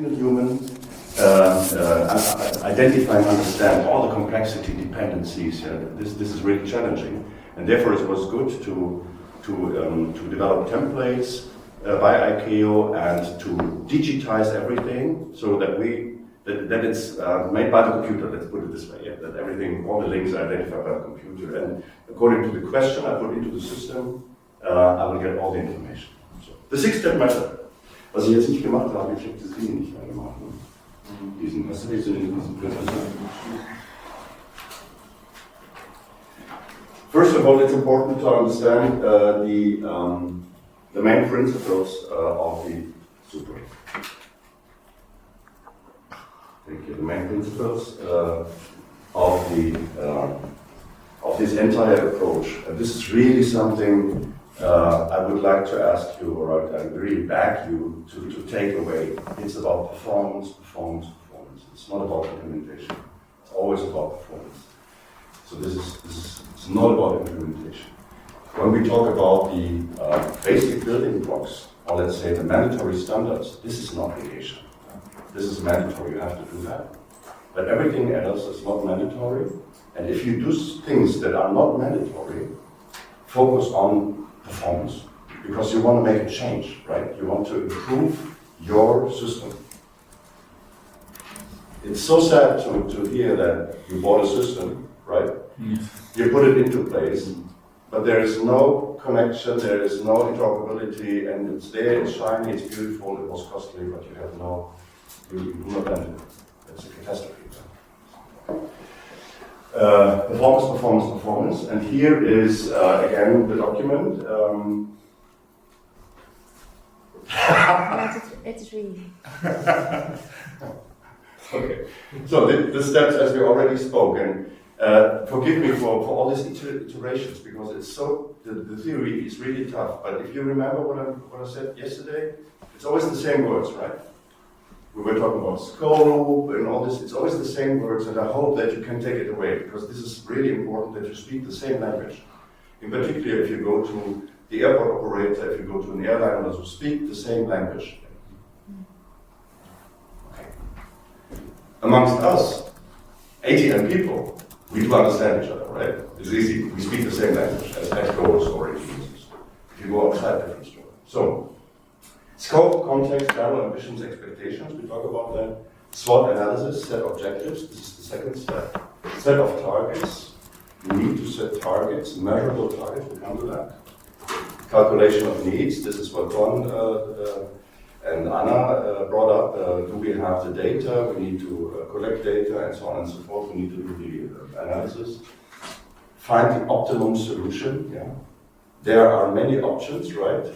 single human, identify and understand all the complexity dependencies. This is really challenging, and therefore it was good to develop templates by ICAO and to digitize everything so that that it's made by the computer. Let's put it this way: that everything, all the links are identified by the computer, and according to the question I put into the system, I will get all the information. So, the six-step method. Was ich jetzt nicht gemacht habe, ich habe das Ding nicht mehr gemacht. Was ist denn in diesem First of all, it's important to understand the main principles of the super. Thank you. The main principles of this entire approach. And this is really something I would like to ask you, or I really beg you to take away. It's about performance, performance, performance. It's not about implementation. It's always about performance. So it's not about implementation. When we talk about the basic building blocks, or let's say the mandatory standards, this is an obligation. This is mandatory, you have to do that. But everything else is not mandatory. And if you do things that are not mandatory, focus on performance. Because you want to make a change, right? You want to improve your system. It's so sad to hear that you bought a system, right? Yes. You put it into place, but there is no connection, there is no interoperability, and it's there, it's shiny, it's beautiful, it was costly, but you have you do not benefit. It's a catastrophe. Performance, performance, performance, and here is again the document. It's reading. Okay, so the steps as we already spoke, and forgive me for all these iterations, because it's so, the theory is really tough, but if you remember what I said yesterday, it's always the same words, right? We were talking about scope and all this, it's always the same words, and I hope that you can take it away, because this is really important that you speak the same language. In particular, if you go to the airport operator, if you go to an airline, also speak the same language. Okay. Amongst us, ATM people, we do understand each other, right? It's easy, we speak the same language as ECHOs or users. If you go outside, different story. So, scope, context, barrel, ambitions, expectations, we talk about that. SWOT analysis, set objectives, this is the second step. Set of targets, you need to set targets, measurable targets, we'll come to that. Calculation of needs, this is what Ron and Anna brought up. Do we have the data? We need to collect data and so on and so forth. We need to do the analysis. Find the optimum solution. Yeah. There are many options, right?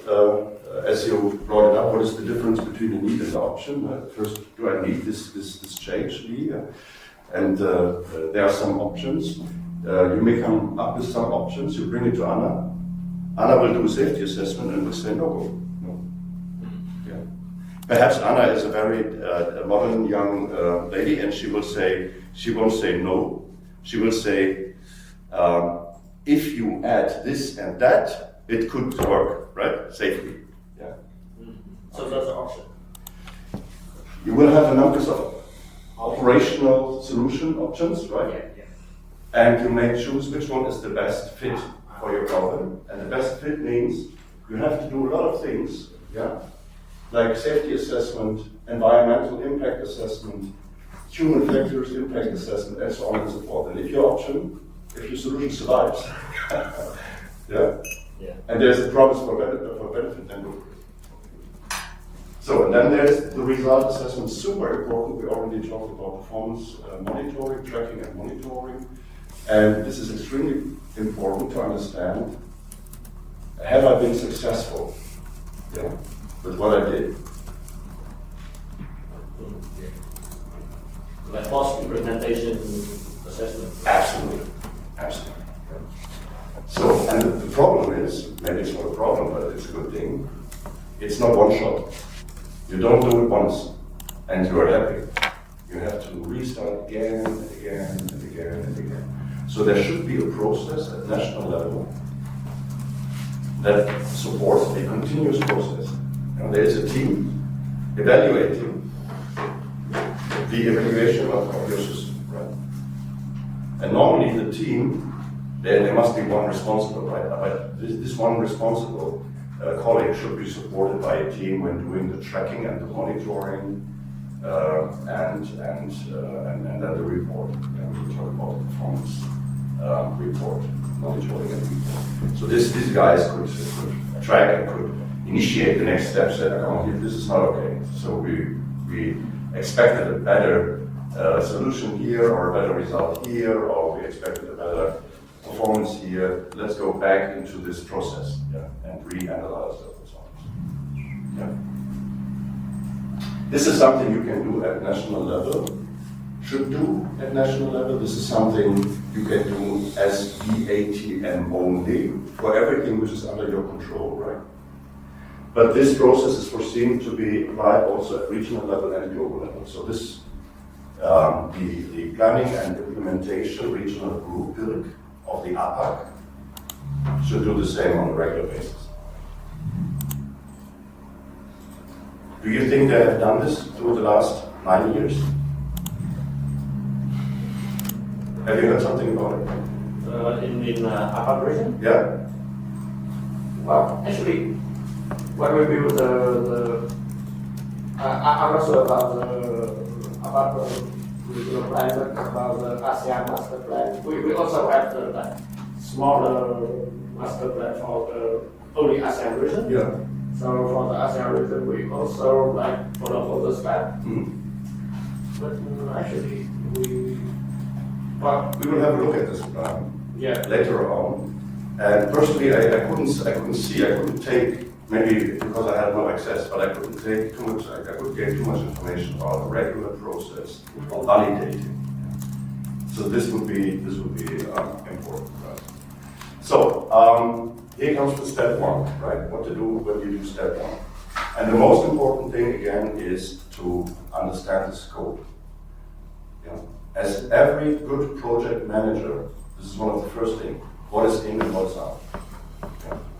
As you brought it up, what is the difference between a need and an option? First, do I need this change? And there are some options. You may come up with some options, you bring it to Anna. Anna will do a safety assessment and will say no go. No. Yeah. Perhaps Anna is a very modern young lady, and she won't say no. She will say, if you add this and that, it could work, right? Safely. Yeah. So that's an option. You will have a number of operational solution options, right? Yeah. And you may choose which one is the best fit for your problem. And the best fit means you have to do a lot of things, yeah, like safety assessment, environmental impact assessment, human factors impact assessment, and so on and so forth. And if your solution survives, yeah, and there's a promise for benefit, then go. So, and then there's the result assessment, super important. We already talked about performance monitoring, tracking and monitoring. And this is extremely important to understand. Have I been successful with what I did? Like cost implementation assessment. Absolutely. So, and the problem is, maybe it's not a problem, but it's a good thing, it's not one shot. You don't do it once, and you are happy. You have to restart again and again and again and again. So there should be a process at national level that supports a continuous process. There is a team evaluating the evaluation of your system, right? And normally the team, there must be one responsible, right? But this one responsible colleague should be supported by a team when doing the tracking and the monitoring, and then the report. We talk about the performance report, monitoring and report. So these guys could track and could initiate the next steps that this is not okay. So we expected a better solution here, or a better result here, or we expected a better performance here. Let's go back into this process, and reanalyze the results. Yeah. This is something you can do at national level, should do at national level. This is something you can do as DATM only for everything which is under your control, right? But this process is foreseen to be applied also at regional level and global level. So this, the planning and implementation regional group BIRG of the APAC should do the same on a regular basis. Do you think they have done this through the last 9 years? Have you heard something about it? In APAC region? Yeah? Well, actually, when we build I'm not sure about the regional plan, but about the ASEAN master plan. We also have the like, smaller master plan for the only ASEAN region. Yeah. So for the ASEAN region, we also like follow the plan. But actually, we will have a look at this plan later on. And personally, I couldn't take, maybe because I had no access, but I couldn't take too much, I couldn't get too much information about the regular process of validating. So this would be important, right? So here comes the step one, right? What to do when you do step one. And the most important thing again is to understand the scope. As every good project manager, this is one of the first things. What is in and what's out?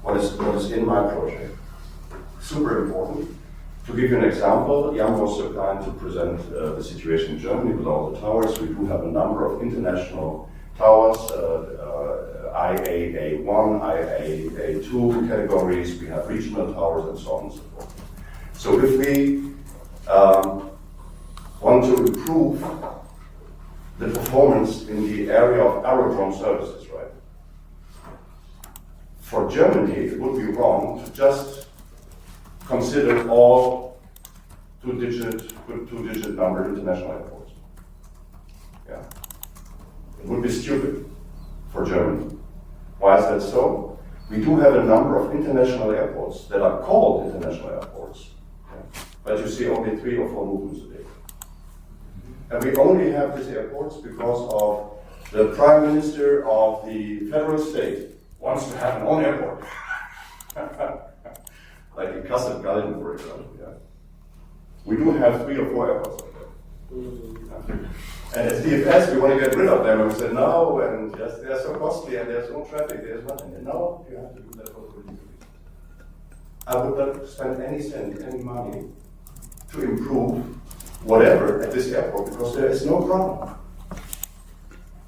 What is in my project? Super important. To give you an example, Jan was so kind to present the situation in Germany with all the towers. We do have a number of international towers, IAA1, IAA2 categories. We have regional towers and so on and so forth. So if we want to improve the performance in the area of aerodrome services, right? For Germany, it would be wrong to just consider all two-digit number international airports. Yeah, it would be stupid for Germany. Why is that so? We do have a number of international airports that are called international airports, but you see only 3 or 4 movements a day. And we only have these airports because of the Prime Minister of the federal state wants to have an own airport. Like in Kassel-Gallen, for example. Yeah. We do have 3 or 4 airports like that. And as DFS, we want to get rid of them, and we said no, and yes, they're so costly, and there's no traffic, there's nothing. And no, you have to do that for the political reasons. I would not spend any cent, any money to improve whatever at this airport, because there is no problem.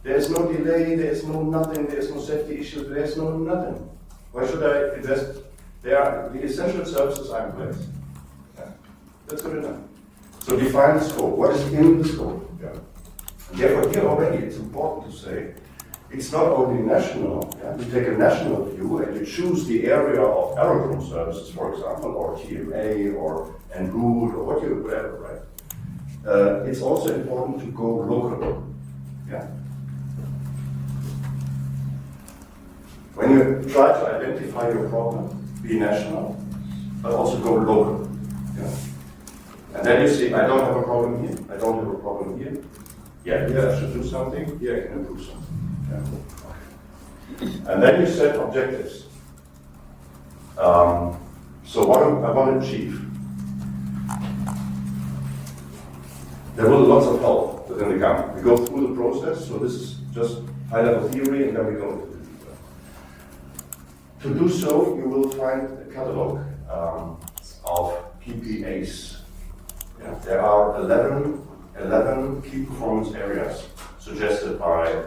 There is no delay, there is no nothing, there is no safety issues, there is no nothing. Why should I invest? The essential services are in place. Yeah. That's good enough. So define the scope. What is in the scope? Yeah. Therefore, here already it's important to say, it's not only national. Yeah? You take a national view and you choose the area of aerodrome services, for example, or TMA or en route or whatever, right? It's also important to go local. Yeah. When you try to identify your problem, be national, but also go local. Yeah. And then you see, I don't have a problem here, I don't have a problem here. Yeah, here I should do something, here I can improve something. Yeah. And then you set objectives. So what do I want to achieve? There will be lots of help within the company. We go through the process, so this is just high-level theory, and then we go into the detail. To do so, you will find a catalog of PPAs. Yeah, there are 11 11 key performance areas suggested by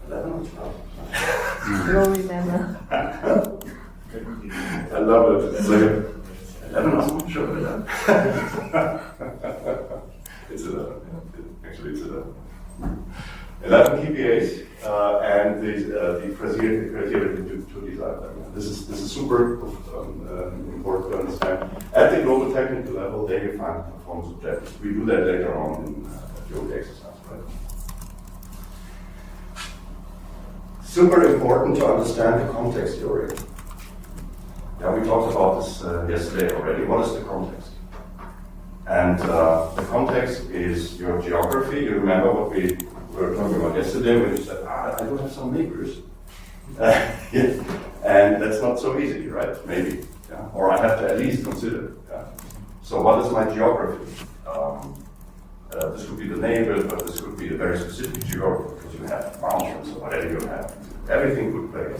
11 or 12? Don't remember. I love it. It's like 11, I'm not sure about that. It's 11. Actually, it's 11. 11 KPIs and the criteria to design them. This is super important to understand. At the global technical level, they define performance objectives. We do that later on in the exercise, right? Super important to understand the context theory. Yeah, we talked about this yesterday already. What is the context? And the context is your geography. You remember what we were talking about yesterday when you said, I do have some neighbors. Yeah. And that's not so easy, right? Maybe. Yeah? Or I have to at least consider. Yeah? So what is my geography? This could be the neighbors, but this could be a very specific geography because you have mountains or whatever you have. Everything could play.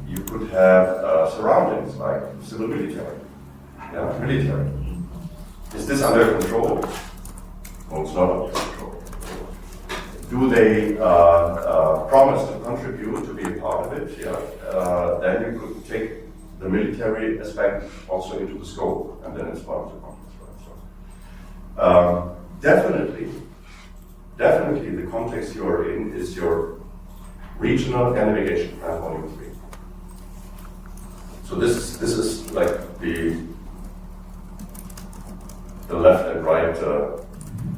You could have surroundings like civil military. Yeah, military. Is this under control? No, it's not under control. Do they promise to contribute to be a part of it? Yeah. Then you could take the military aspect also into the scope, and then it's part of the context. Right? So, definitely, the context you are in is your regional air navigation plan volume 3. So this is like the left and right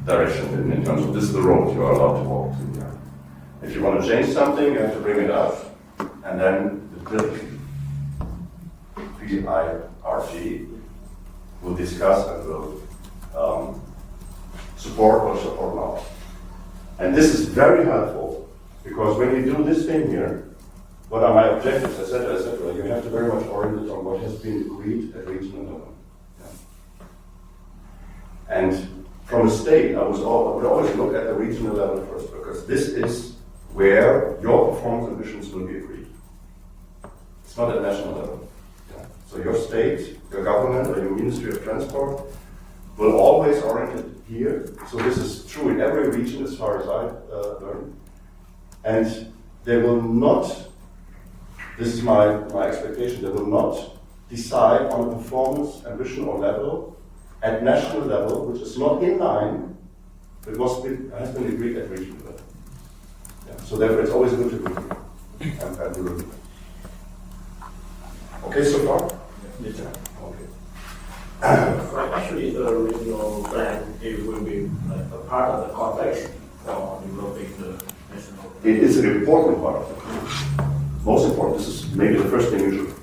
direction in terms of this is the road you are allowed to walk to. Yeah. If you want to change something, you have to bring it up, and then the PIRG will discuss and will support or support not. And this is very helpful because when you do this thing here, what are my objectives, etc., etc., you have to very much orient it on what has been agreed at regional level. Yeah. And from a state, I would always look at the regional level first because this is where your performance ambitions will be agreed. It's not at national level. Yeah. So your state, your government, or your Ministry of Transport will always orient it here. So this is true in every region as far as I learned. And they will not, this is my expectation, they will not decide on a performance ambition or level at national level, which is not in line with what has been agreed at regional level. Yeah. So therefore it's always good to be here. And we will do that. Okay, so far? Yes, sir. Okay. Actually, the regional plan, it will be like a part of the context for developing the national. It is an important part of it. Most important. This is maybe the first thing you should.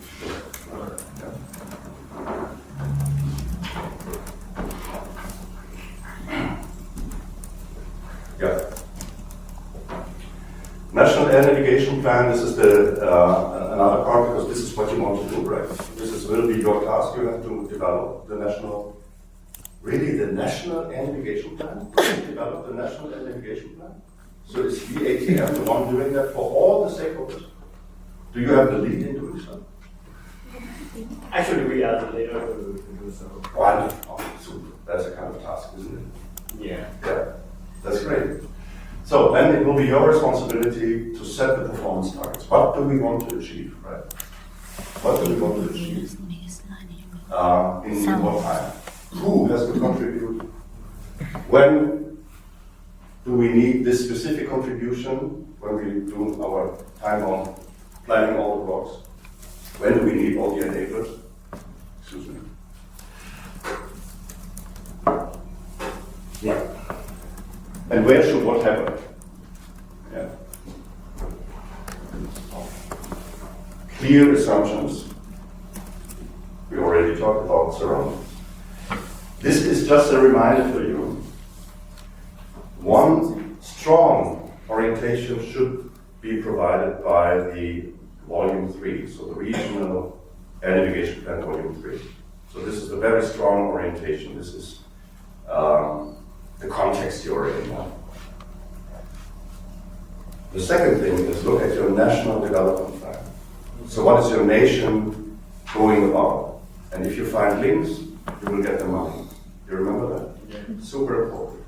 Yeah. National Air Navigation Plan. This is the another part because this is what you want to do, right? Will be your task. You have to develop the national. Really, the National Air Navigation Plan? Develop the National Air Navigation Plan? So is VATM the one doing that for all the stakeholders? Do you have the lead in doing so? Actually, we are the leader to do so. Wonderful. Super. That's a kind of task, isn't it? Yeah. Yeah. That's great. So then it will be your responsibility to set the performance targets. What do we want to achieve, right? What do we want to achieve? In what time? Who has to contribute? When do we need this specific contribution when we do our time on planning all the blocks? When do we need all the enablers? Excuse me. Yeah. And where should what happen? Yeah. Clear assumptions. We already talked about surroundings. This is just a reminder for you. One strong orientation should be provided by the Volume 3, so the Regional Air Navigation Plan Volume 3. So this is a very strong orientation. This is the context you're in. The second thing is look at your national development plan. So what is your nation going about? And if you find links, you will get the money. super important.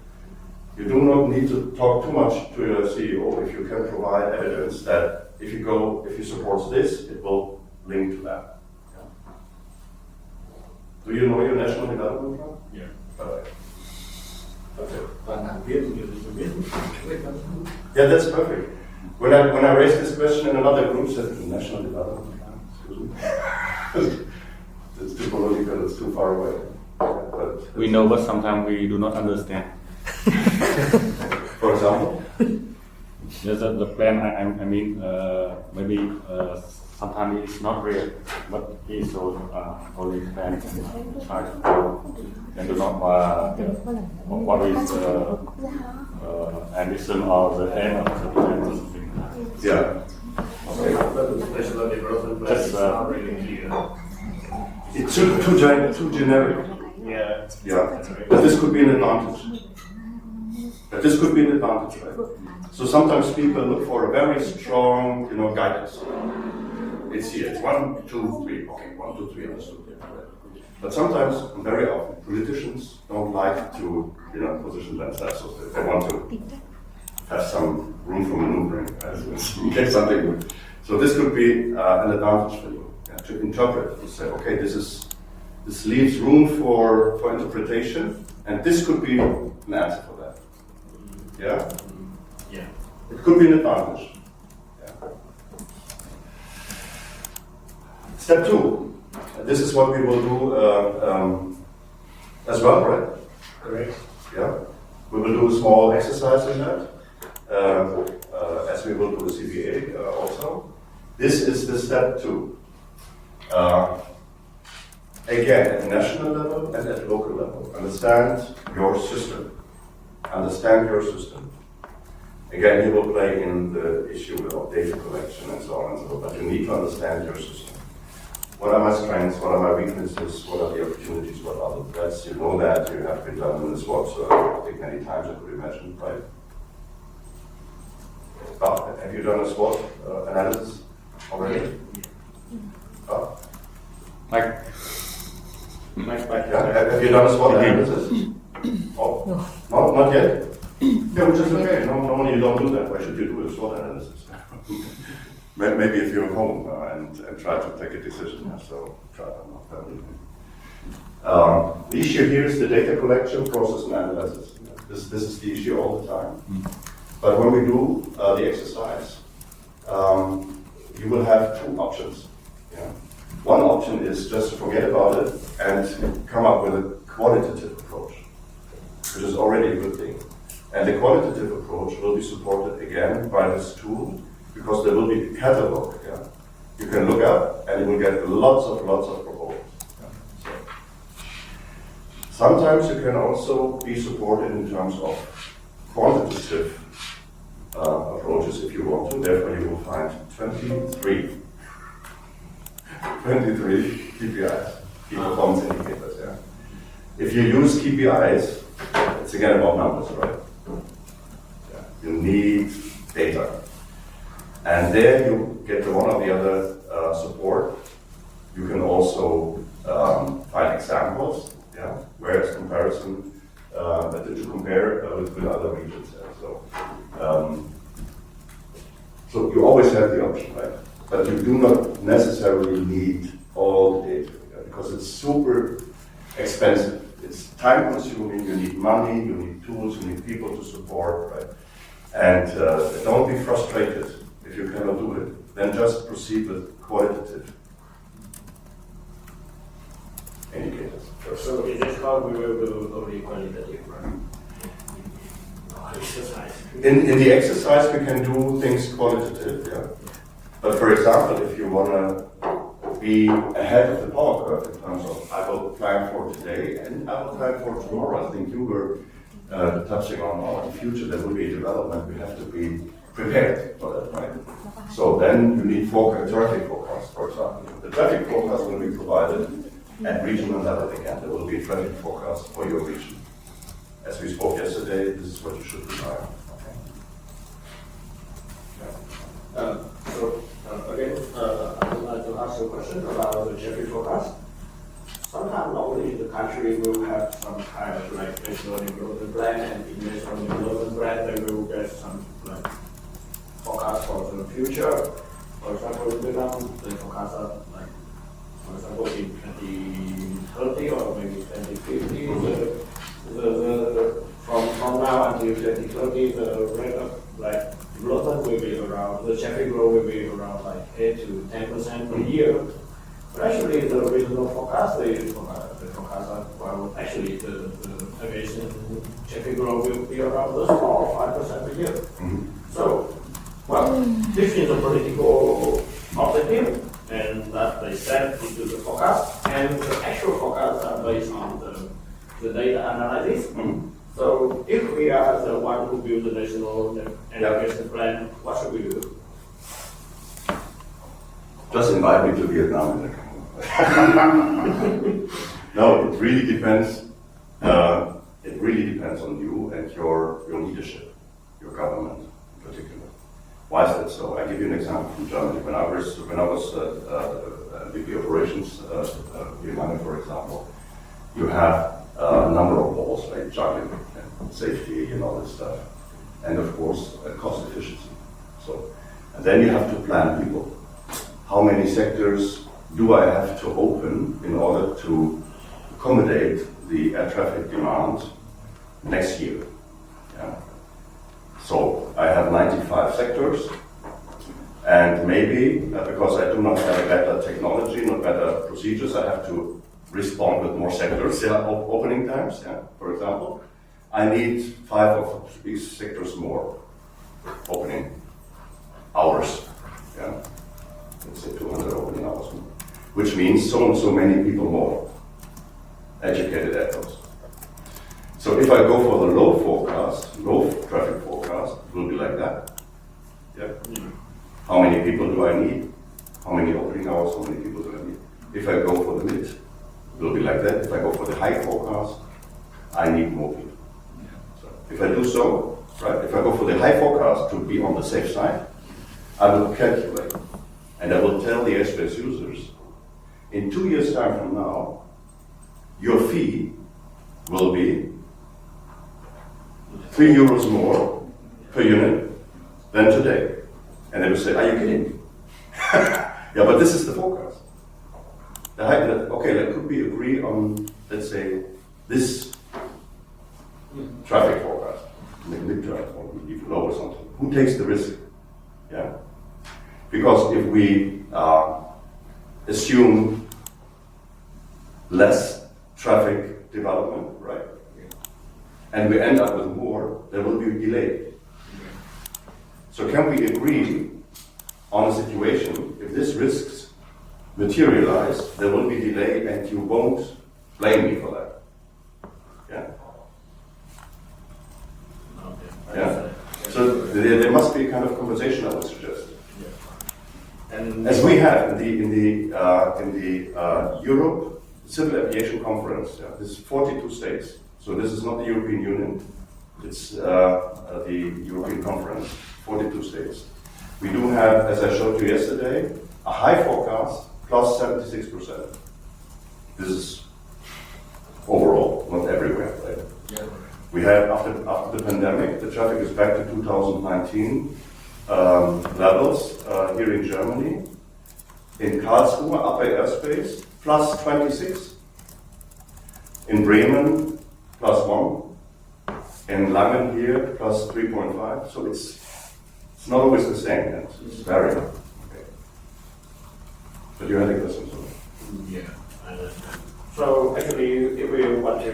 You do not need to talk too much to your CEO if you can provide evidence that if he supports this, it will link to that. Yeah. Do you know your national development plan? Yeah. Okay. Okay. Yeah, that's perfect. When I raised this question in another group, said the national development plan. Excuse me. It's too political. It's too far away. But We know, but sometimes we do not understand. for example, Yes, the plan, I mean, maybe sometimes it's not real, but it's only plan and try to and do not what is ambition or the aim of the plan or something. yeah. Okay. But the national development plan is not really clear. It's too generic. Yeah. Yeah. But this could be an advantage. Right? So sometimes people look for a very strong, guidance. It's here. It's 1, 2, 3. Okay, 1, 2, 3. Understood. But sometimes, and very often, politicians don't like to, position themselves. So they want to have some room for maneuvering, right? In case something. So this could be an advantage for you, to interpret. To say, okay, this leaves room for interpretation, and this could be an answer for that. Yeah. Yeah. It could be an advantage. Yeah. Step 2. This is what we will do as well, right? Correct. Yeah. We will do a small exercise in that, as we will do the CBA also. This is the step 2. Again, at national level and at local level, understand your system. Again, you will play in the issue of data collection and so on and so forth, but you need to understand your system. What are my strengths? What are my weaknesses? What are the opportunities? What are the threats? You know that. You have been done in the SWOT, I think many times, I could imagine, right? Have you done a SWOT analysis already? Like, Yeah. Have you done a SWOT analysis? Oh, no, not yet? Yeah, which is okay. Normally you don't do that. Why should you do a SWOT analysis? Maybe if you're home and try to take a decision. So try that. The issue here is the data collection, process, and analysis. This is the issue all the time. But when we do the exercise, you will have 2 options. Yeah. One option is just forget about it and come up with a qualitative approach, which is already a good thing. And the qualitative approach will be supported again by this tool, because there will be a catalog. Yeah? You can look up and you will get lots of proposals. Yeah? So, sometimes you can also be supported in terms of quantitative approaches if you want to. Therefore, you will find 23 KPIs, key performance indicators. Yeah? If you use KPIs, it's again about numbers, right? Yeah. You need data. And there you get the one or the other support. You can also find examples, yeah, where it's comparison, that you compare with other regions. So you always have the option, right? But you do not necessarily need all the data, because it's super expensive. It's time consuming, you need money, you need tools, you need people to support, right? And don't be frustrated if you cannot do it. Then just proceed with qualitative indicators. So in this call, we will do only qualitative, right? Exercise. In the exercise, we can do things qualitative, yeah. But for example, if you want to be ahead of the power curve in terms of I will plan for today and I will plan for tomorrow. I think you were touching on the future. There will be a development. We have to be prepared for that, right? So then you need traffic forecast, for example. The traffic forecast will be provided at regional level again. There will be a traffic forecast for your region. As we spoke yesterday, this is what you should rely on. Okay. Again, I would like to ask a question about the traffic forecast. sometimes normally the country will have some kind of like national development plan, and in national development plan they will get some like forecast for the future. For example, in Vietnam, they forecast like, for example, in 2030 or maybe 2050, from now until 2030, the rate of like development will be around, the traffic growth will be around like 8 to 10% per year. But actually, the regional forecast, they forecast are, well, actually, the aviation traffic growth will be around the small 5% a year. So, well, this is a political objective, and that they set into the forecast, and the actual forecasts are based on the data analysis. So, if we are the one who build the national aviation plan, what should we do? Just invite me to Vietnam. No, it really depends. It really depends on you and your leadership, your government in particular. Why is that so? I give you an example from Germany. When I was VP operations in Germany, for example, you have a number of balls like juggling and safety and all this stuff, and of course cost efficiency. So, and then you have to plan people. How many sectors do I have to open in order to accommodate the air traffic demand next year? Yeah. So I have 95 sectors, and maybe because I do not have a better technology, not better procedures, I have to respond with more sectors, opening times, for example. I need 5 of these sectors more opening hours. Yeah. Let's say 200 opening hours more, which means so and so many people more educated airports. So if I go for the low traffic forecast, it will be like that. Yeah. How many people do I need? How many opening hours? How many people do I need? If I go for the mid, it will be like that. If I go for the high forecast, I need more people. So if I do so, right? If I go for the high forecast to be on the safe side, I will calculate. And I will tell the airspace users, in 2 years' time from now, your fee will be 3 euros more per unit than today. And they will say, are you kidding me? Yeah, but this is the forecast. Okay, could we agree on, let's say, this traffic forecast, mid-term, or even lower something? Who takes the risk? Yeah. Because if we assume less traffic development, right, and we end up with more, there will be a delay. So can we agree on a situation, if these risks materialize, there will be delay and you won't blame me for that? Yeah? Yeah? So there must be a kind of conversation, I would suggest. And as we have in the Europe Civil Aviation Conference, this is 42 states. So this is not the European Union, it's the European Conference, 42 states. We do have, as I showed you yesterday, a high forecast plus 76%. This is overall, not everywhere, right? Yeah. We have, after the pandemic, the traffic is back to 2019 levels here in Germany. In Karlsruhe, upper airspace, plus 26. In Bremen, plus 1. In Langen here, plus 3.5. So it's not always the same. It's varying. Okay. But you had a question, so. Yeah, I understand. So actually, if we want to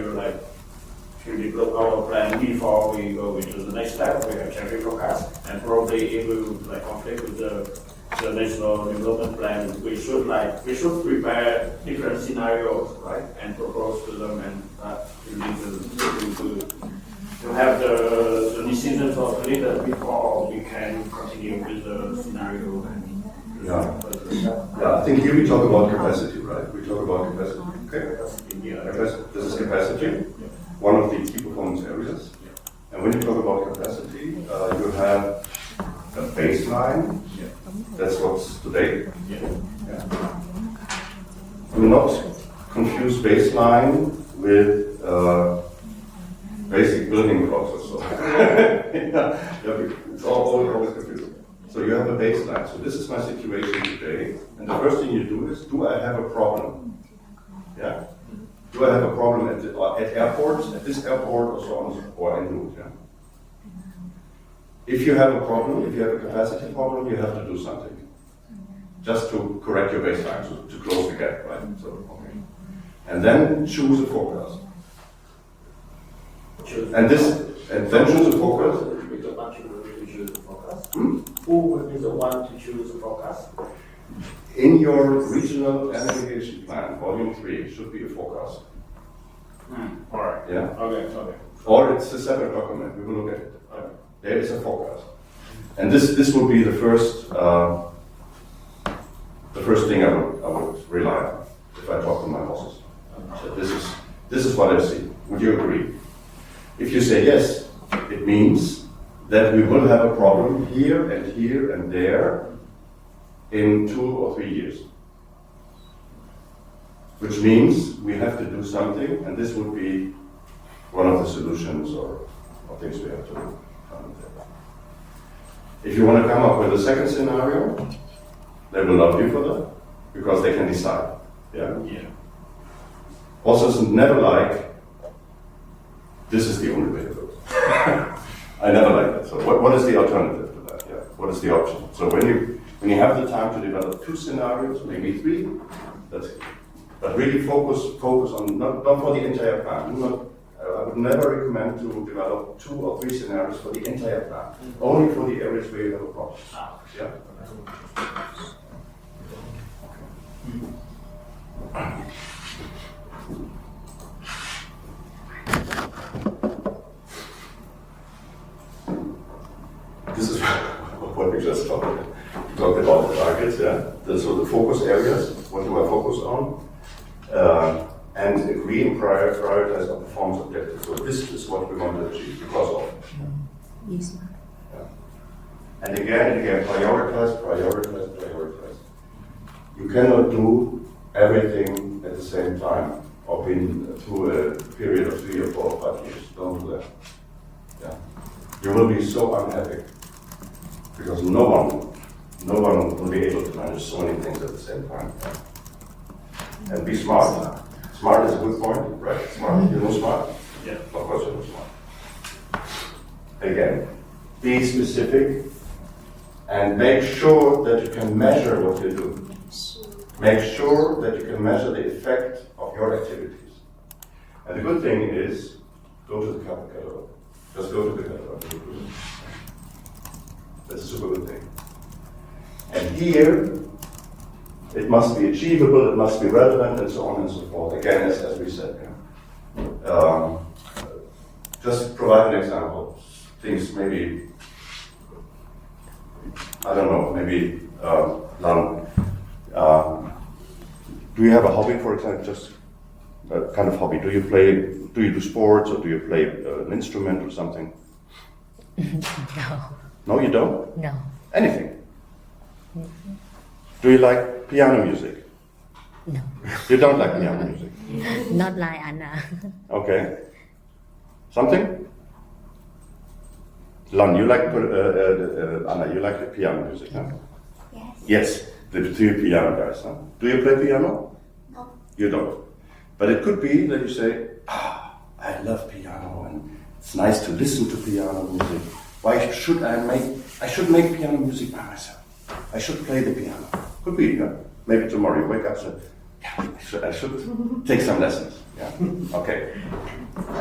to develop our plan before we go into the next step, we have traffic forecast, and probably it will conflict with the national development plan. We should prepare different scenarios, right, and propose to them, and to have the decisions of the leader before we can continue with the scenario. Yeah, I think here we talk about capacity, right? We talk about capacity. Okay. Yeah. This is capacity, one of the key performance areas. And when you talk about capacity, you have a baseline. That's what's today. Yeah. Do not confuse confuse baseline with basic building blocks or so. It's always confusing. So you have a baseline. So this is my situation today. And the first thing you do is, do I have a problem? Yeah? Do I have a problem at airports, at this airport, or so on, or en route? Yeah? If you have a problem, if you have a capacity problem, you have to do something. Just to correct your baseline, to close the gap, right? So, okay. And then choose a forecast. And then choose a forecast. Who would be the one to choose the forecast? Who would be the one to choose the forecast? In your regional navigation plan, volume 3, should be a forecast. All right. Yeah? Okay. Or it's a separate document, we will look at it. There is a forecast. And this will be the first thing I would rely on if I talk to my bosses. So this is what I see. Would you agree? If you say yes, it means that we will have a problem here and there in 2 or 3 years. Which means we have to do something, and this would be one of the solutions or things we have to do. If you want to come up with a second scenario, they will love you for that, because they can decide. Yeah? Bosses never like, this is the only way to go. I never like that. So what is the alternative to that? Yeah. What is the option? So when you have the time to develop 2 scenarios, maybe 3, that's it. But really focus on not for the entire plan. I would never recommend to develop 2 or 3 scenarios for the entire plan. Only for the areas where you have a problem. Yeah. This is what we just talked about. We talked about the targets, yeah. So the focus areas, what do I focus on? And agree and prioritize our performance objectives. So this is what we want to achieve because of. Yes. Yeah. And again, prioritize. You cannot do everything at the same time or been through a period of 3 or 4 or 5 years. Don't do that. Yeah. You will be so unhappy because no one will be able to manage so many things at the same time. And be smart. Smart is a good point, right? Smart. You know smart? Yeah. Of course you know smart. Again, be specific and make sure that you can measure what you do. Make sure that you can measure the effect of your activities. And the good thing is, go to the catalog. Just go to the catalog. That's a super good thing. And here, it must be achievable, it must be relevant, and so on and so forth. Again, as we said. Yeah. Just provide an example. Things maybe, I don't know, maybe do you have a hobby, for example, just a kind of hobby? Do you do sports, or do you play an instrument or something? No. No, you don't? No. Anything? Do you like piano music? No. You don't like piano music? Not like Anna. Okay. Something? Lon, you like, Anna, you like the piano music, huh? Yes. Yes, the 2 piano guys, huh? Do you play piano? No. You don't. But it could be that you say, I love piano and it's nice to listen to piano music. Why should I should make piano music by myself. I should play the piano. Could be, yeah? Maybe tomorrow you wake up and say, yeah, I should take some lessons. Yeah, okay.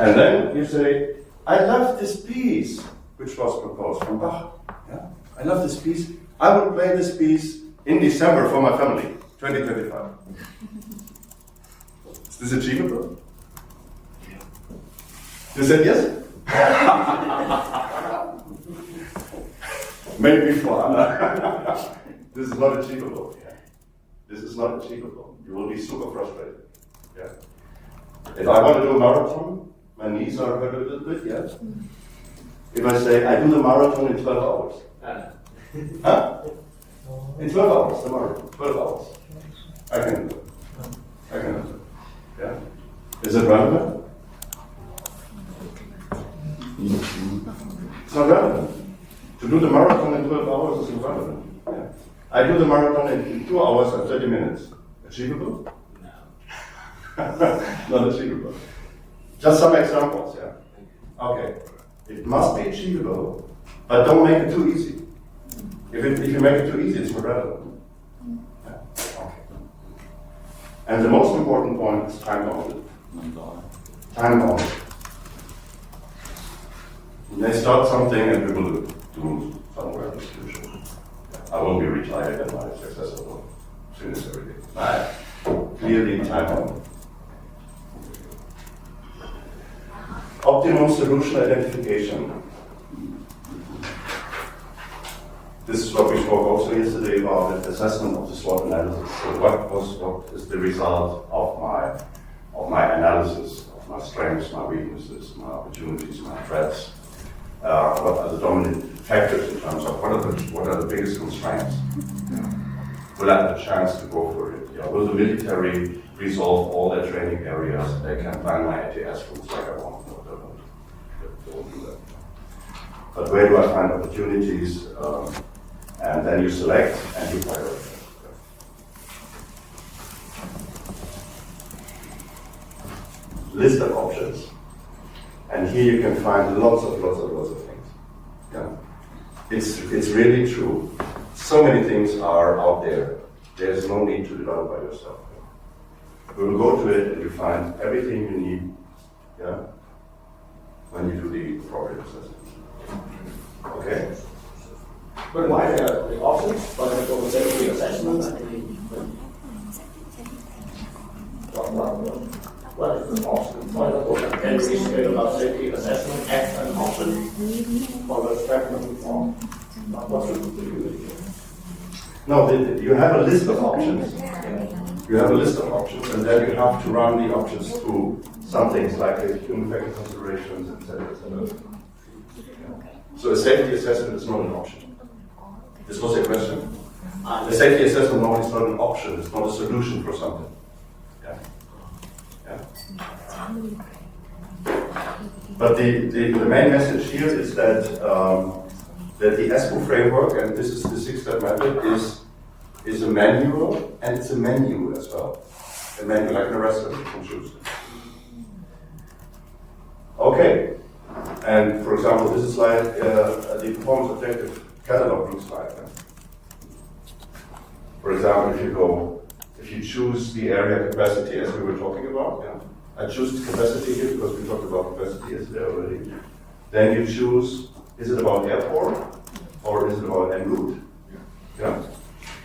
And then you say, I love this piece, which was proposed from Bach. Yeah? I love this piece. I will play this piece in December for my family, 2025. Is this achievable? You said yes? Maybe for Anna. This is not achievable. Yeah. This is not achievable. You will be super frustrated. Yeah. If I want to do a marathon, my knees are hurt a little bit, yeah? If I say, I do the marathon in 12 hours. Huh? In 12 hours, the marathon, 12 hours. I can do it. Yeah? Is it relevant? It's not relevant. To do the marathon in 12 hours is irrelevant. Yeah. I do the marathon in 2 hours and 30 minutes. Achievable? Not achievable. Just some examples, yeah? Okay. It must be achievable, but don't make it too easy. If you make it too easy, it's irrelevant. Yeah. Okay. And the most important point is time bounded. Time bounded. They start something and we will do somewhere in the future. I will be retired and my successor will finish everything. Clearly time bounded. Optimum solution identification. This is what we spoke also yesterday about, the assessment of the SWOT analysis. So what is the result of my analysis, of my strengths, my weaknesses, my opportunities, my threats? What are the dominant factors in terms of what are the biggest constraints? Will I have a chance to go for it? Yeah. Will the military resolve all their training areas? They can plan my ATS routes like I want. They won't do that. But where do I find opportunities? And then you select and you prioritize. List of options. And here you can find lots of things. Yeah. It's really true. So many things are out there. There's no need to develop by yourself. We will go to it and you find everything you need, yeah, when you do the appropriate assessment. Okay? But why the options? For the safety assessment, what is the option? For example, can we speak about safety assessment as an option for the treatment reform? What should we do? No, you have a list of options. You have a list of options, and then you have to run the options through some things like human factor considerations, etc., etc. So a safety assessment is not an option. This was a question. The safety assessment normally is not an option, it's not a solution for something. Yeah. Yeah. But the main message here is that that the ESPO framework, and this is the 6-step method, is a manual and it's a menu as well. A menu like in a restaurant, you can choose. Okay. And for example, this is like the performance objective catalog looks like. For example, if you choose the area capacity as we were talking about, yeah. I choose capacity here because we talked about capacity yesterday already. Then you choose, is it about airport or is it about en route? Yeah.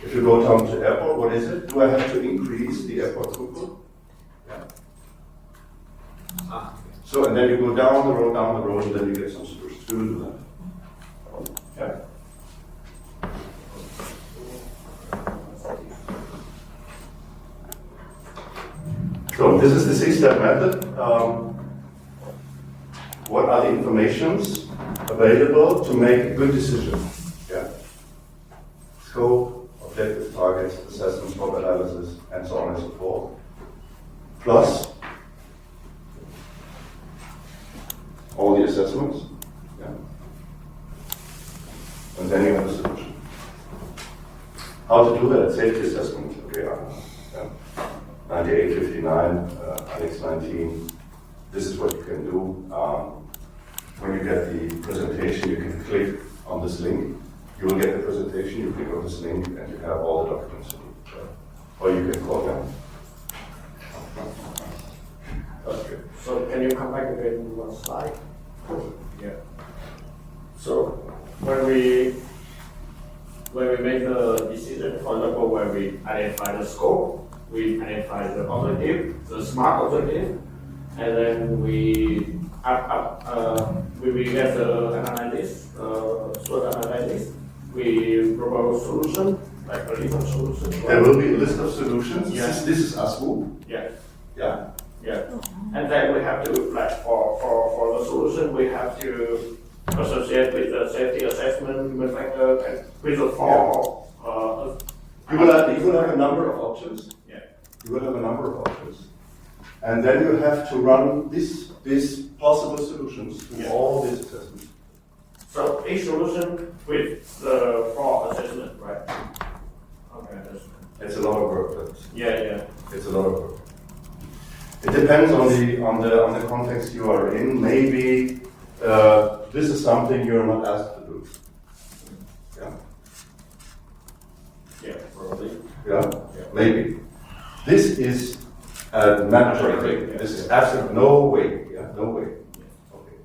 If you go down to airport, what is it? Do I have to increase the airport throughput? Yeah. So, and then you go down the road, and then you get some solutions. We will do that. Yeah. So this is the 6-step method. What are the informations available to make a good decision? Yeah. Scope, objective targets, assessment, SWOT analysis, and so on and so forth. Plus all the assessments. Yeah. And then you have a solution. How to do that? Safety assessment. Okay. Yeah. 9859, Annex 19. This is what you can do. When you get the presentation, you can click on this link. You will get the presentation, you click on this link, and you have all the documents you need. Or you can call them. That's good. So can you come back again one slide? Yeah. So when we make the decision, for example, when we identify the scope, we identify the objective, the SMART objective, and then we get the analysis, SWOT analysis. We propose solution, like a different solution. There will be a list of solutions. Yeah. This is ASWO. Yeah. Yeah. Yeah. And then we have to, like, for the solution, we have to associate with the safety assessment, human factor, and with the form of. You will have a number of options. Yeah. You will have a number of options. And then you have to run these possible solutions to all these assessments. So each solution with the 4 assessment, right? Okay, that's It's a lot of work, but yeah. it's a lot of work. It depends on the context you are in. Maybe this is something you're not asked to do. Yeah. Yeah, probably. Yeah. Maybe. This is a mandatory thing. This is absolutely no way. Yeah. No way. Okay.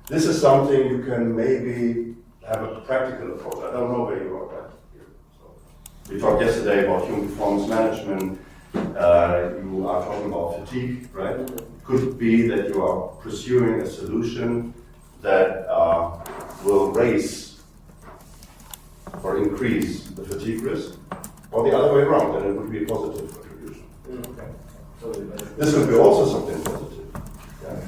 This is something you can maybe have a practical approach. I don't know where you are right here. So, we talked yesterday about human performance management. You are talking about fatigue, right? Could be that you are pursuing a solution that will raise or increase the fatigue risk, or the other way around, then it would be a positive contribution. Okay. This would be also something positive. Yeah.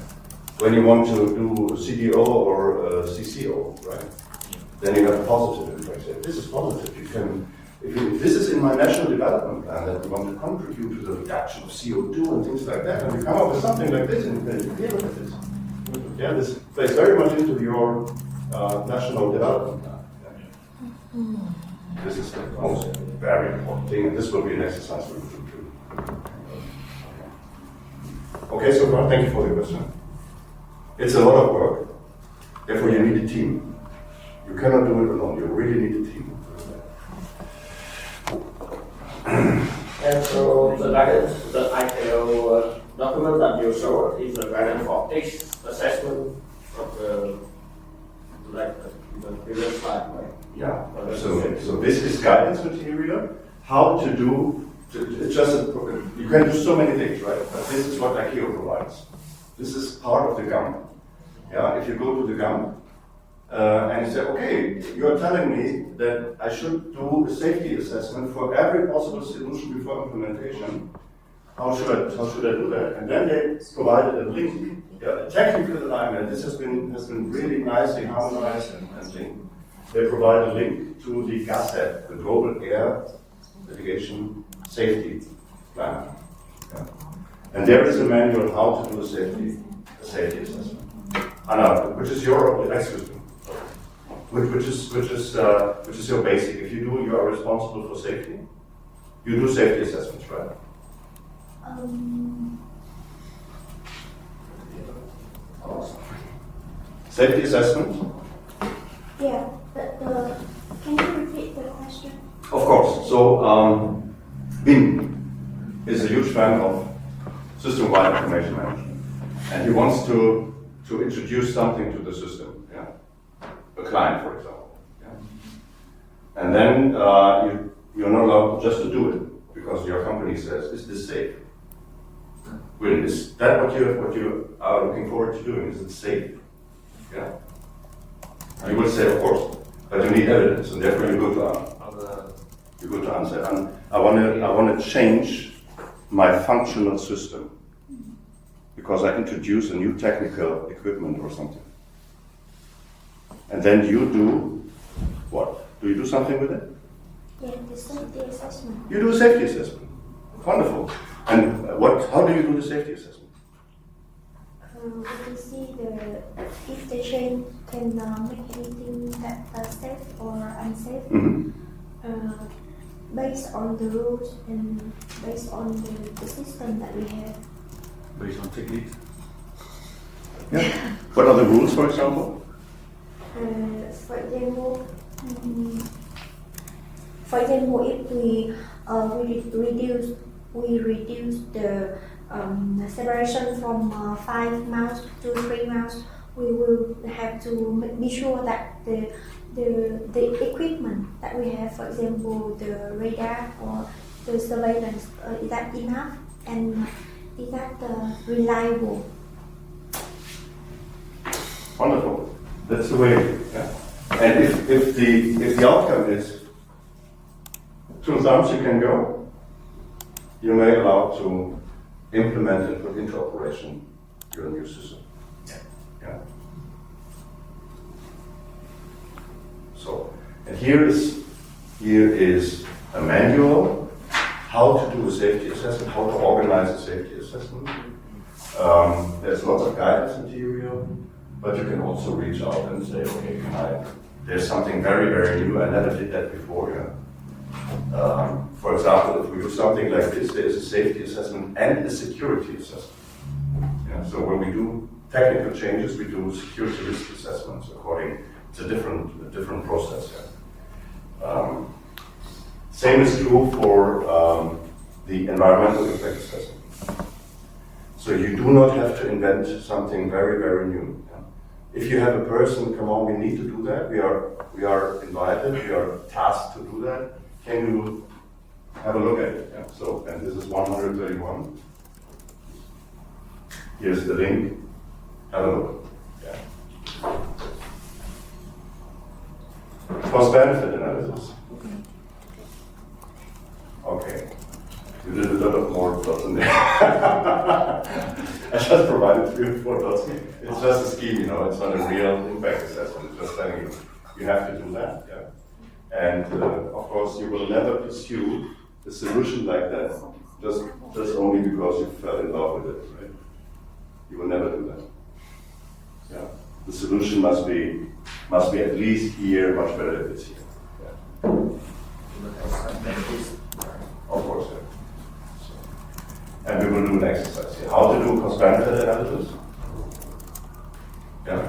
When you want to do CDO or CCO, right? Then you have a positive impact. If this is positive, you can. If this is in my national development plan that we want to contribute to the reduction of CO2 and things like that, and we come up with something like this, and you can look at this. Yeah, this plays very much into your national development plan. Yeah. This is the most very important thing, and this will be an exercise we will do. Okay, so far, thank you for the question. It's a lot of work. Therefore, you need a team. You cannot do it alone. You really need a team. And so the guidance, the ICAO document that you showed is the guidance for each assessment of the previous slide, right? Yeah. So this is guidance material. How to do? It's just you can do so many things, right? But this is what ICAO provides. This is part of the GAM. Yeah. If you go to the GAM. And you say, okay, you're telling me that I should do a safety assessment for every possible solution before implementation. How should I do that? And then they provided a link, a technical alignment. This has been really nicely harmonized and linked. They provide a link to the GASSET, the Global Air Navigation Safety Plan. Yeah. And there is a manual how to do a safety assessment. Anna, which is your excuse me. Which is your basic. If you are responsible for safety. You do safety assessments, right? Safety assessment? Yeah, but can you repeat the question? Of course. So, Bin is a huge fan of system-wide information management, and he wants to introduce something to the system. Yeah, a client, for example. Yeah? And then you're not allowed just to do it because your company says, "Is this safe? Will, is that what you are looking forward to doing? Is it safe?" Yeah. You will say, of course, but you need evidence, and therefore you go to answer. And I want to change my functional system because I introduce a new technical equipment or something. And then you do what? Do you do something with it? Yeah, the safety assessment. You do a safety assessment. Wonderful. And how do you do the safety assessment? We can see if the chain can make anything that safe or unsafe. Mm-hmm. Based on the rules and based on the system that we have. Based on technique. Yeah. What are the rules, for example? For example, if we reduce the separation from 5 miles to 3 miles, we will have to be sure that the equipment that we have, for example, the radar or the surveillance, is that enough and is that reliable? Wonderful. That's the way. Yeah. And if the outcome is 2 thumbs you can go, you may allow to implement and put into operation your new system. Yeah. So, and here is a manual how to do a safety assessment, how to organize a safety assessment. There's lots of guidance material, but you can also reach out and say, okay, there's something very, very new. I never did that before. Yeah. For example, if we do something like this, there is a safety assessment and a security assessment. Yeah. So when we do technical changes, we do security risk assessments according. It's a different process. Yeah. Same is true for the environmental impact assessment. So you do not have to invent something very, very new. Yeah. If you have a person, come on, we need to do that. We are invited. We are tasked to do that. Can you have a look at it? Yeah. So, and this is 131. Here's the link. Have a look. Yeah. Cost-benefit analysis. Okay. You did a lot of more dots in there. I just provided 3 or 4 dots. It's just a scheme, it's not a real impact assessment. It's just telling you have to do that. Yeah. And of course, you will never pursue a solution like that just only because you fell in love with it, right? You will never do that. Yeah. The solution must be at least here, much better if it's here. Yeah. Of course, yeah. So, and we will do an exercise here. How to do cost-benefit analysis? Yeah.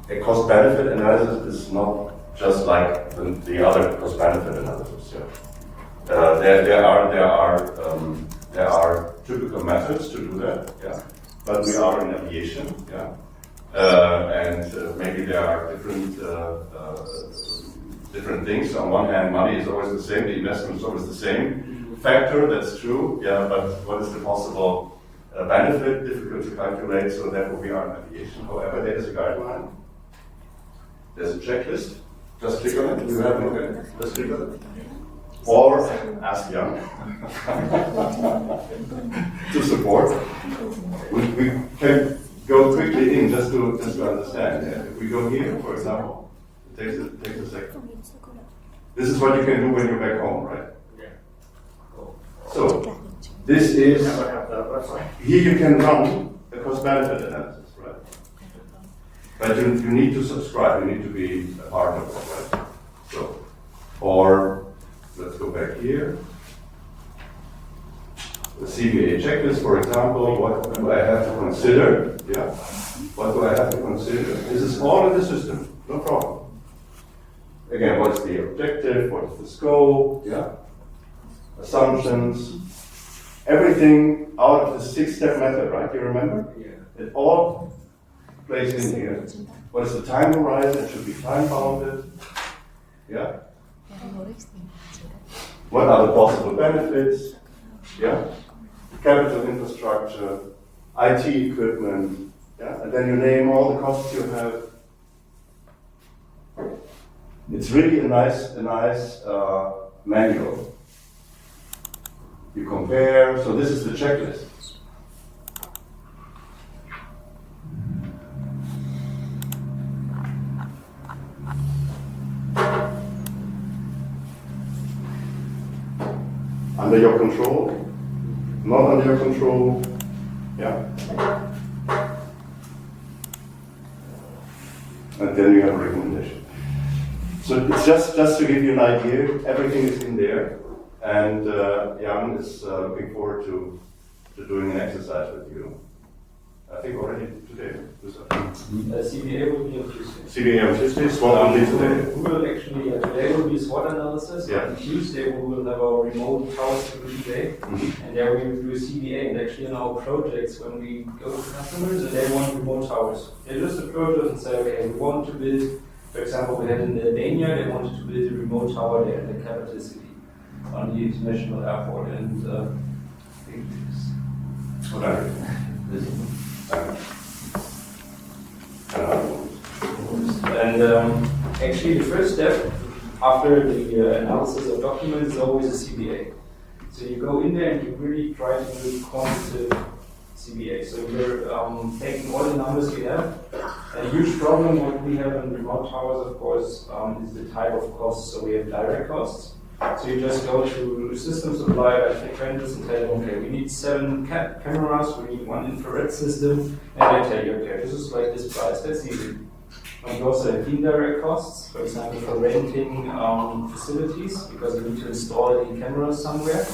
A cost-benefit analysis is not just like the other cost-benefit analysis. Yeah. There are typical methods to do that. Yeah. But we are in aviation. Yeah. And maybe there are different things. On one hand, money is always the same, the investment is always the same factor, that's true, yeah, but what is the possible benefit? Difficult to calculate, so therefore we are in aviation. However, there is a guideline, there's a checklist, just click on it, you have a look at it, just click on it. Or ask Jan to support. We can go quickly in just to understand. Yeah. If we go here, for example, it takes a second. This is what you can do when you're back home, right? Yeah. Cool. So this is Never have that website. here you can run a cost-benefit analysis, right? But you need to subscribe. You need to be a part of it, right? So, or let's go back here. The CBA checklist, for example, what do I have to consider? Yeah. What do I have to consider? This is all in the system, no problem. Again, what's the objective? What's the scope? Yeah. Assumptions. Everything out of the 6-step method, right? You remember? Yeah. It all plays in here. What is the time horizon? It should be time bounded. Yeah. What are the possible benefits? Yeah. Capital infrastructure, IT equipment, yeah, and then you name all the costs you have. It's really a nice manual. You compare, so this is the checklist. Under your control? Not under your control, yeah. And then you have a recommendation. So it's just to give you an idea, everything is in there, and Jan is looking forward to doing an exercise with you. I think already today. CBA will be on Tuesday. CBA on Tuesday, SWOT will be today. We will actually, today will be SWOT analysis. Yeah. On Tuesday we will have our remote tower solution day. Mm-hmm. And there we will do a CBA. And actually in our projects, when we go to customers and they want remote towers, they just approach us and say, okay, we want to build, for example, we had in Albania, they wanted to build a remote tower there in the capital city on the international airport. And I think it's Okay. And actually, the first step after the analysis of documents is always a CBA. So you go in there and you really try to do quantitative CBA. So you're taking all the numbers we have. A huge problem what we have in remote towers, of course, is the type of costs. So we have direct costs, So you just go to the system supplier, like take vendors, and tell them, okay, we need 7 cameras, we need 1 infrared system, and they tell you, okay, this is like this price, that's easy. And you also have indirect costs, for example, for renting facilities, because you need to install the cameras somewhere.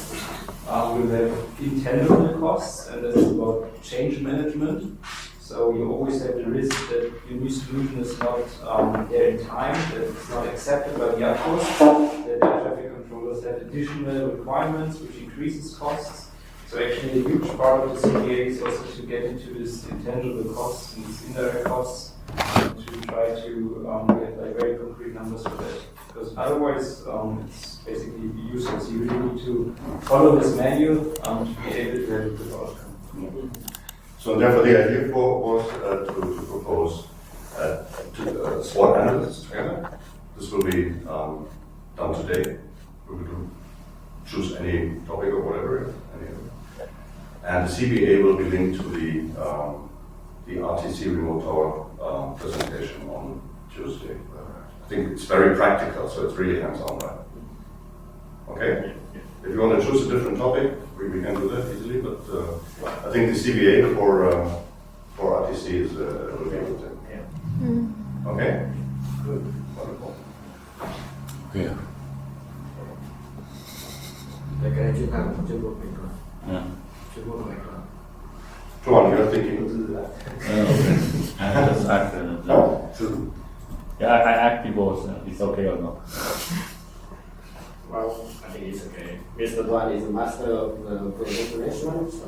We have intangible costs, and this is about change management. So you always have the risk that your new solution is not there in time, that it's not accepted by the others, that the air traffic controllers have additional requirements, which increases costs. So actually a huge part of the CBA is also to get into this intangible costs and these indirect costs, to try to get like very concrete numbers for that. Because otherwise it's basically useless. You really need to follow this manual to be able to have a good outcome. So therefore, the idea was to propose SWOT analysis together. This will be done today. We will choose any topic or whatever, and the CBA will be linked to the RTC remote tower presentation on Tuesday. I think it's very practical, so it's really hands-on, right? Okay. If you want to choose a different topic, we can do that easily, but I think the CBA for RTC is will be a good thing. Okay? Good. Wonderful. Yeah. Cái chuyên ngành của chuyên môn mình rồi. Yeah. Chuyên môn của mình rồi. Johan, you're thinking. Okay. I just ask. No? Yeah, I ask people, it's okay or not. Well, I think it's okay. Mr. Duan is a master of project management, so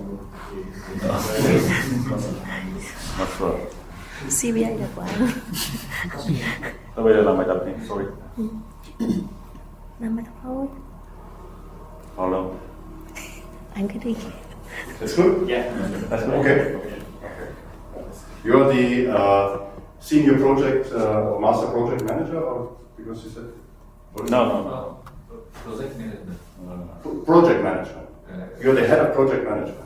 Not sure. CBA được quá. Bây giờ làm bài tập này, sorry. Làm bài tập thôi. How long? Anh cứ đi. That's good? Yeah. That's good. Okay. You're the senior project or master project manager, or because you said? No. Project management. Project management. You're the head of project management.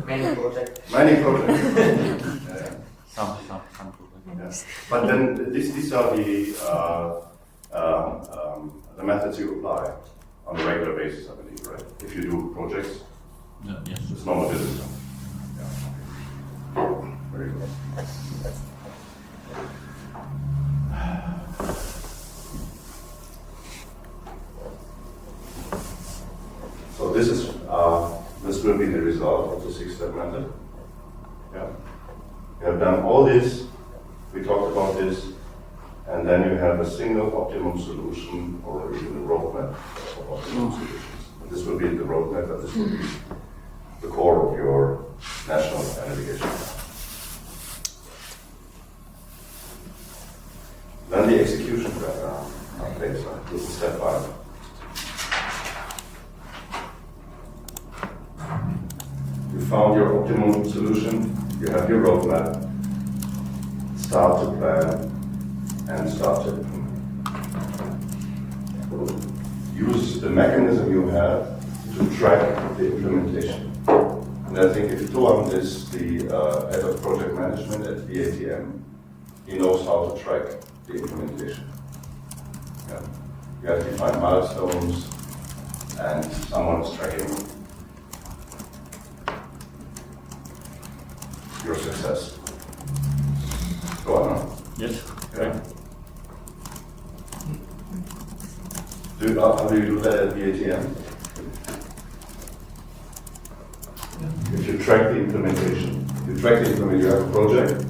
many projects. Many projects. Some. Yes. But then these are the methods you apply on a regular basis, I believe, right? If you do projects, Yes. it's normal business. Yeah. Very good. So this will be the result of the 6-step method. Yeah. You have done all this, we talked about this, and then you have a single optimum solution or even a roadmap of optimum solutions. And this will be the roadmap, and this will be the core of your national navigation. Then the execution phase, this is step 5. You found your optimum solution, you have your roadmap, start to plan and start to implement. Use the mechanism you have to track the implementation. And I think if Tuan is the head of project management at the ATM, he knows how to track the implementation. Yeah. You have to define milestones and someone is tracking your success. Go on. Huh? Yes. Okay. How do you do that at the ATM? If you track the implementation, you have a project,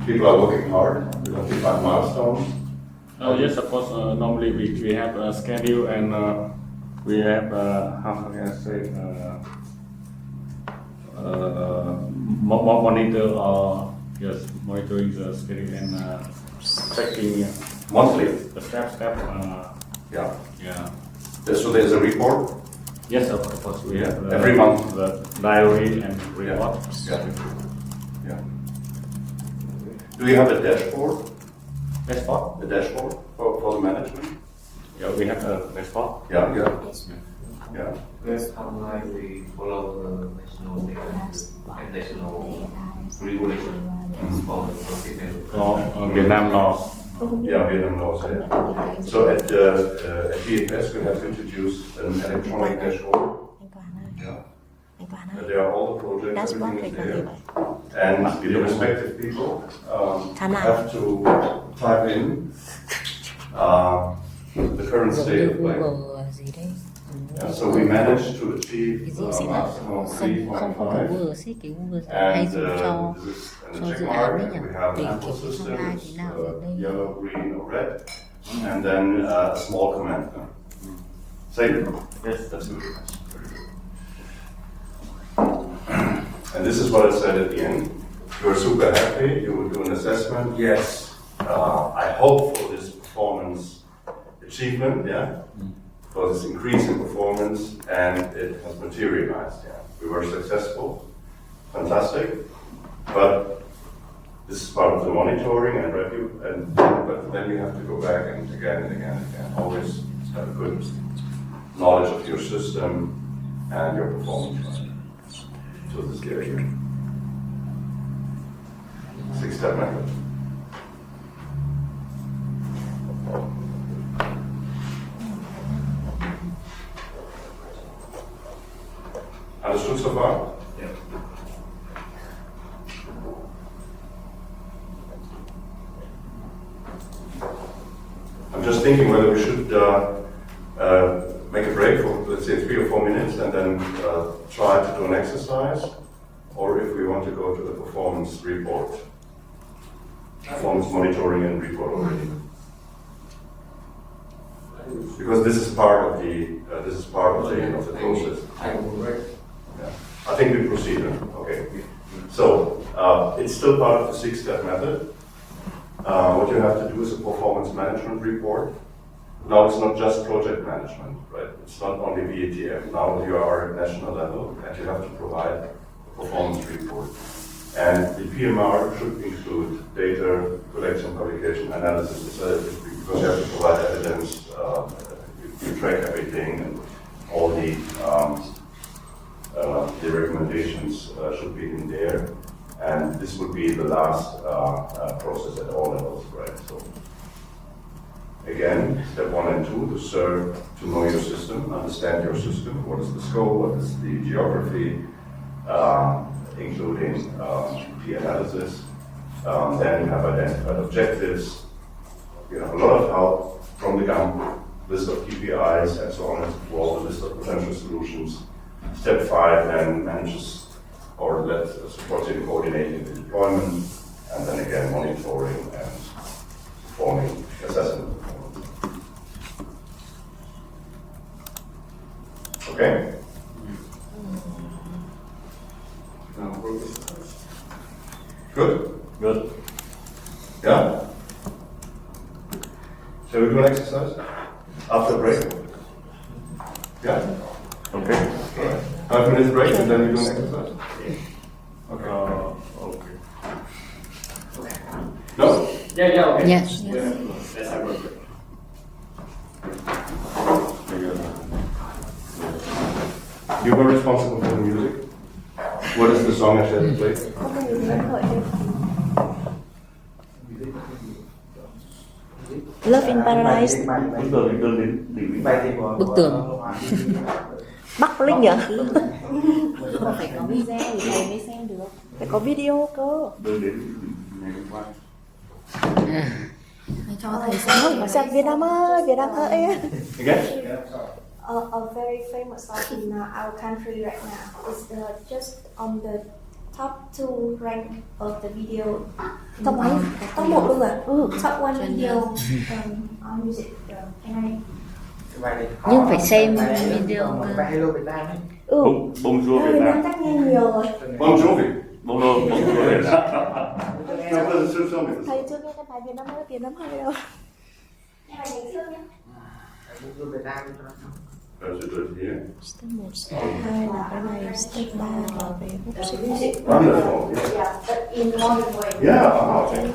people are working hard, you have to define milestones. Yes, of course. Normally we have a schedule and we have how can I say monitor. Yes, monitoring the schedule and checking Monthly. the step. Yeah. Yeah. So there's a report. Yes, of course we have Every month. the diary and report. Yeah. Yeah. Do you have a dashboard? Dashboard. A dashboard for the management? Yeah, we have a dashboard. Yeah. Yeah. That's how we follow the national standards and national regulation for the procedure. Việt Nam law. Yeah, Vietnam knows it. So at DFS, we have introduced an electronic dashboard. Anh Toàn ơi, Yeah. anh Toàn ơi. There are all the projects, Dashboard everything thì is có gì there. vậy? And the respective people Timeline. have to type in the current state of play. Google gì đấy. Yeah, so we managed to achieve Cái gì xịn lắm. maximum Không không phải 3.5. Google xí cái Google hay And dùng cho this is in cho the check dự mark, án đấy nhỉ? we have Để an kiểu ample cái system, timeline thế nào ở đây. yellow, green, or red, and then a small command. Same? Yes, that's good. And this is what I said at the end. You're super happy, you will do an assessment. Yes, I hope for this performance achievement, yeah, for this increase in performance, and it has materialized, yeah. We were successful, fantastic, but this is part of the monitoring and review, but then you have to go back and again and again and again. Always have a good knowledge of your system and your performance. Right? So this gives you 6-step method. Understood so far? Yeah. I'm just thinking whether we should make a break for, let's say, 3 or 4 minutes and then try to do an exercise, or if we want to go to the performance report, performance monitoring and report already. Because this is part of the process. Yeah. I think we proceed. Okay. So it's still part of the 6-step method. What you have to do is a performance management report. Now it's not just project management, right? It's not only VATM. Now you are at national level and you have to provide a performance report. And the PMR should include data collection, publication, analysis, because you have to provide evidence, you track everything, and all the recommendations should be in there. And this would be the last process at all levels, right? So again, step 1 and 2, to know your system, understand your system, what is the scope, what is the geography, including the analysis. Then you have identified objectives. You have a lot of help from the GAM, list of KPIs and so on and so forth, a list of potential solutions. Step 5 then manages or supports in coordinating the deployment, and then again monitoring and performing assessment. Okay? Good? Good. Yeah? Shall we do an exercise? After break? Yeah? Okay. All right. 5 minutes break and then we do an exercise? Okay. Okay. No? Yeah, okay. Yes. Let's have a break. You were responsible for the music. What is the song I should play? Không có gì lễ hội đâu. Love in Paradise. Bức tường đến đỉnh Bức tường. Bắt Linh nhở? Mà phải có video thì thầy mới xem được. Phải có video cơ. đường đến ngày hôm qua. Thầy cho thầy xem. Mà xem Việt Nam ơi, Việt Nam ơi. Again? A very famous song in our country right now is just on the top 2 rank of the video. Top mấy? Top 1 luôn rồi. Top 1 video on music. Nhưng phải xem video cơ. Hello Việt Nam ấy. Bonjour Việt Việt Nam. Nam chắc nghe nhiều rồi. Bon Jovi. Bonjour Việt Nam. My brother still show me this. Thầy chưa nghe cái bài Việt Nam ơi, Việt Nam hay đâu. Cái bài ngày xưa nhé. Hello Việt Nam cho nó xong. That's it here. Step 1, step 2 là cái này, step 3 là về hút sinh. Wonderful. Yeah. Yeah, but in modern way. Yeah. Okay.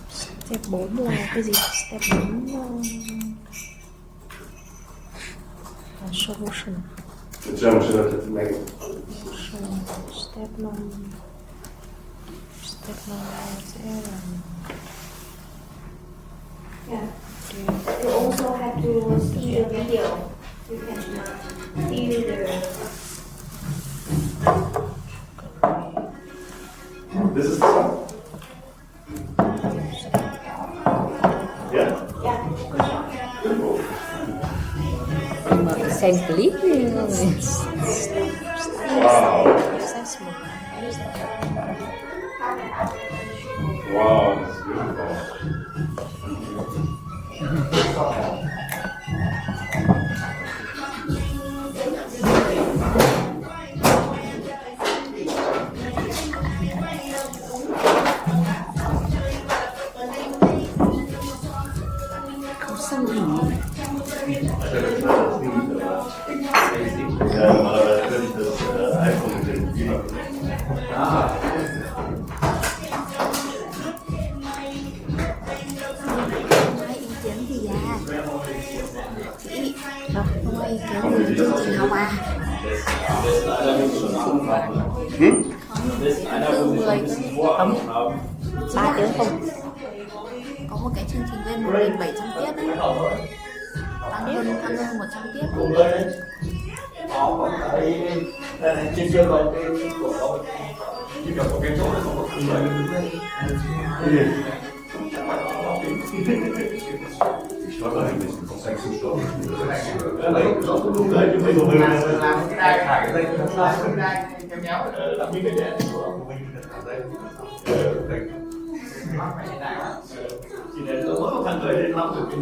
Step 4 là cái gì? Step 4 là solution. The German should have make it. Step 5 sẽ là Yeah. You also have to see the video. You can see the. This is the sun. Yeah. Yeah. Beautiful. Nhưng mà phải xem clip đi mọi người. Wow. Wow, that's beautiful. Không xong hình. Nói ý kiến gì à? Chị không có ý kiến gì chị học à? Không, 3 tiếng không. Có một cái chương trình lên 1.700 tiết đấy, tăng hơn 100 tiết. Họ có thể trên chưa còn cái của họ chỉ cần có cái chỗ là không có Ich war da eigentlich von 6 Stunden. làm cái đai thải cái dây không sai cái đai kéo nhéo làm như cái đèn của mình nó phải hiện đại lắm. Chỉ để mỗi một thằng người lên lắm được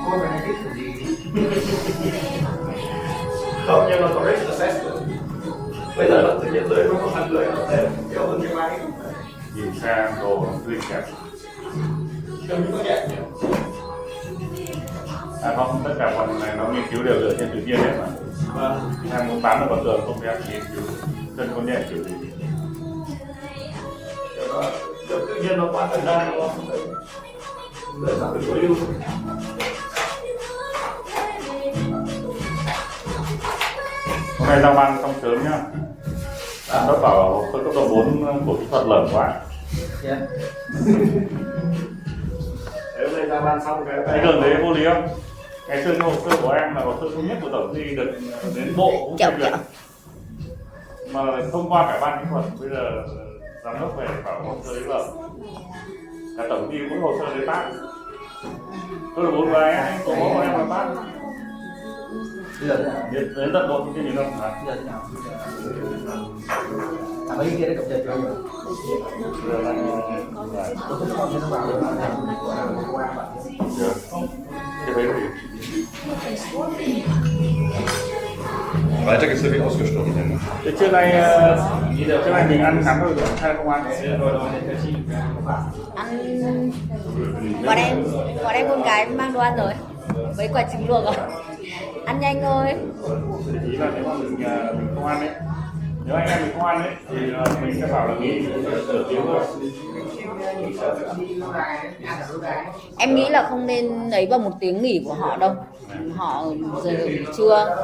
cô này biết gì không, nhưng mà có risk assessment. Bây giờ nó tự nhiên tới có thằng người nó sẽ kéo hơn cái máy. Nhìn sang đồ tươi đẹp. Đừng có đẹp nhỉ. À không, tất cả phần này nó nghiên cứu đều dựa trên tự nhiên hết mà. Sang muốn bán được con đường không phải nghiên cứu chân con nhẹ kiểu gì. Tự nhiên nó quá thời gian nó không phải để giảm được tối ưu. Hôm nay giao ban xong sớm nhá. Bác bảo tôi cấp độ 4 của kỹ thuật lởm quá. Hôm nay ra ban xong Cái gần đấy vô lý không? Ngày xưa cái hồ sơ của em là hồ sơ thống nhất của tổng ty được đến bộ cũng Chậm được. Mà thông qua cả ban kỹ thuật, bây giờ giám đốc về bảo hồ sơ đấy lởm. Cả tổng ty cũng hồ sơ đấy bác. Tôi là 4 người anh có bố của em là bác. Đến tận bộ thông tin nhìn không hả? mấy cái kia đấy cập nhật cho mình. Cái đấy gì? Weiter geht's nämlich ausgestorben. Trưa nay mình ăn ngắn rồi hay không ăn? Ăn bọn em con gái mang đồ ăn rồi. Mấy quả trứng luộc rồi. Ăn nhanh thôi. Ý là nếu mà mình không ăn ấy, nếu anh em mình không ăn ấy thì mình sẽ bảo là nghỉ nửa tiếng thôi. Em nghĩ là không nên lấy vào 1 tiếng nghỉ của họ đâu. Họ giờ nghỉ trưa.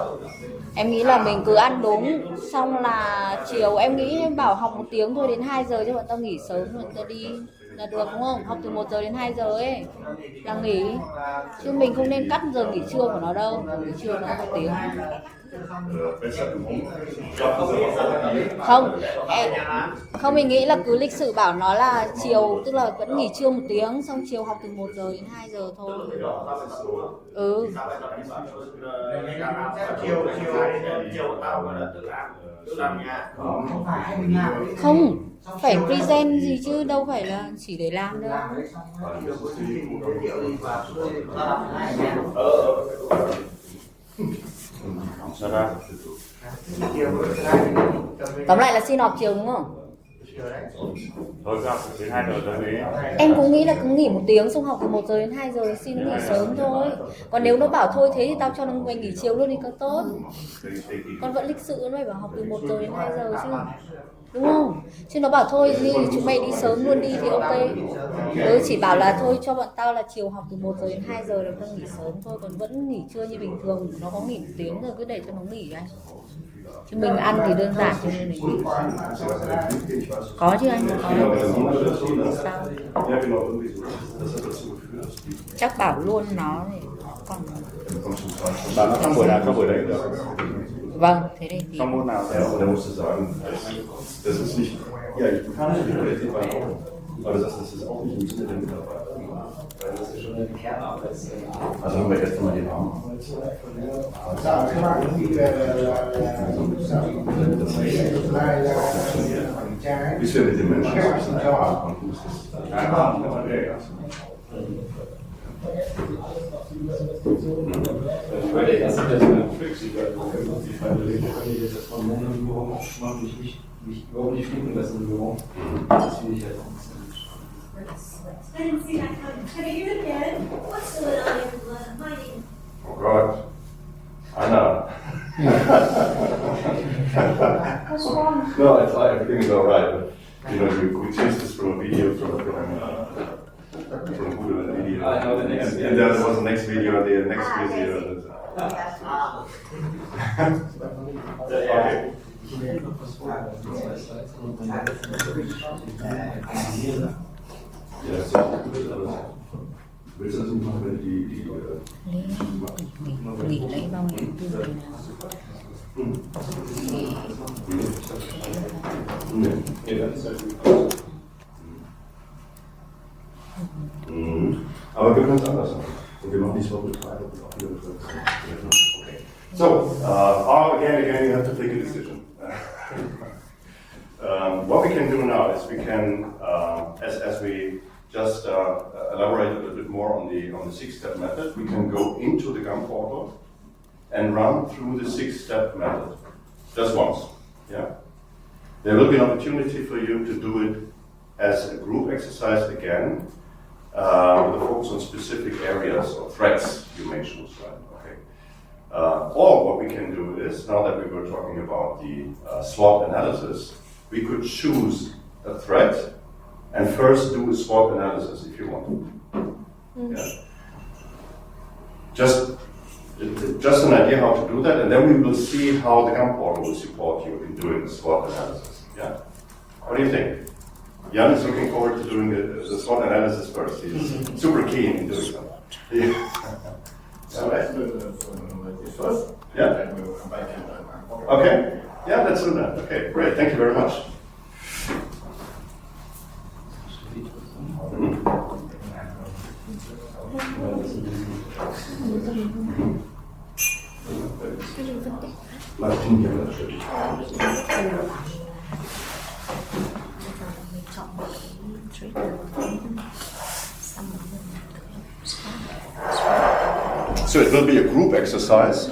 Em nghĩ là mình cứ ăn đúng, xong là chiều em nghĩ bảo học 1 tiếng thôi, đến 2 giờ cho bọn tao nghỉ sớm, bọn tao đi là được đúng không? Học từ 1 giờ đến 2 giờ ấy là nghỉ. Chứ mình không nên cắt giờ nghỉ trưa của nó đâu, nghỉ trưa nó 1 tiếng. Không, mình nghĩ là cứ lịch sự bảo nó là chiều, tức là vẫn nghỉ trưa 1 tiếng, xong chiều học từ 1 giờ đến 2 giờ thôi. Ừ. Không, phải present gì chứ đâu phải là chỉ để làm đâu. Tóm lại là xin họp chiều đúng không? Thôi sao đến 2 giờ rồi đấy. Em cũng nghĩ là cứ nghỉ 1 tiếng xong học từ 1 giờ đến 2 giờ xin nghỉ sớm thôi. Còn nếu nó bảo thôi thế thì tao cho nó mình nghỉ chiều luôn thì càng tốt. Con vẫn lịch sự nó phải bảo học từ 1 giờ đến 2 giờ chứ. Đúng không? Chứ nó bảo thôi đi chúng mày đi sớm luôn đi thì ok. Chỉ bảo là thôi cho bọn tao là chiều học từ 1 giờ đến 2 giờ là tao nghỉ sớm thôi, còn vẫn nghỉ trưa như bình thường. Nó có nghỉ 1 tiếng rồi cứ để cho nó nghỉ anh. Chứ mình ăn thì đơn giản cho nên mình có chứ anh, có. Sao? Ja, genau, irgendwie so. Das hat dazu geführt, dass die Chắc bảo luôn nó thì còn Và nó trong buổi nào cho buổi đấy được. vâng, thế đây thì Trong môn nào Ja, sẽ aber da musst du sagen, das ist nicht, ja, ich kann nicht die Qualität beantworten, aber das ist auch nicht im Sinne der Mitarbeiter. Weil das ist schon eine Kernarbeitszeit. Also haben wir erst einmal die Rahmenarbeitszeit. Bis wir mit den Menschen ein bisschen einbauen konnten, ist das Weil der erste, der so flexibel ist, dass man Männer im Büro macht, mich überhaupt nicht fliegen lassen im Büro. Das finde ich halt auch ein bisschen I didn't see that coming. Can I do it again? What's going on in my name? Oh Gott. Anna. What's wrong? No, it's like everything is all right. But, you know, we changed this from a video from Google and video. I know the next and there was the next video, the next video. Okay. Ja, willst du das nicht machen, wenn die nghỉ lấy bao nhiêu tư rồi nào. Aber wir können es anders machen. Und wir machen die Swap-Betreiber und auch wieder Okay. So, again, you have to take a decision. What we can do now is we can, as we just elaborate a little bit more on the six-step method, we can go into the GAM portal and run through the six-step method just once. Yeah. There will be an opportunity for you to do it as a group exercise again, with a focus on specific areas or threats you may choose. Right? Okay. Or what we can do is, now that we were talking about the SWOT analysis, we could choose a threat and first do a SWOT analysis if you want. Yeah. Just an idea how to do that, and then we will see how the GAM portal will support you in doing the SWOT analysis. Yeah. What do you think? Jan is looking forward to doing the SWOT analysis first. He's super keen in doing that. Yeah. So let's do the first. Yeah. Then we will come back to the Okay. Yeah, let's do that. Okay, great. Thank you very much. Martin, ja, natürlich. So it will be a group exercise,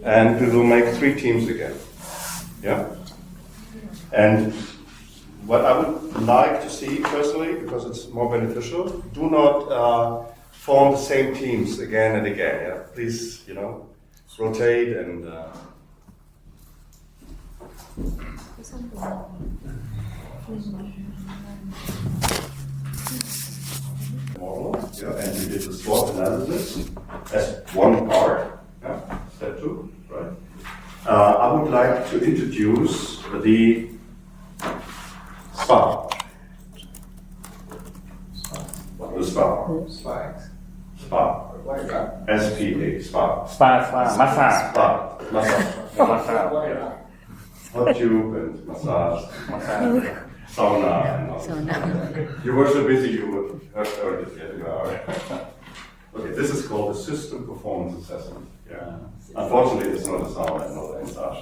and we will make 3 teams again. Yeah? And what I would like to see personally, because it's more beneficial, do not form the same teams again and again. Yeah? Please, rotate and model, and we did the SWOT analysis as one part, step 2, right? I would like to introduce the SPA. The SPA. SPA. S-P-A. SPA. Spa, massage. SPA. Massage. Massage. Hot tube and massage. Sauna and all. Sauna. You were so busy you would have heard it yet. Okay, this is called the System Performance Assessment. Yeah. Unfortunately, it's not a sauna and not a massage.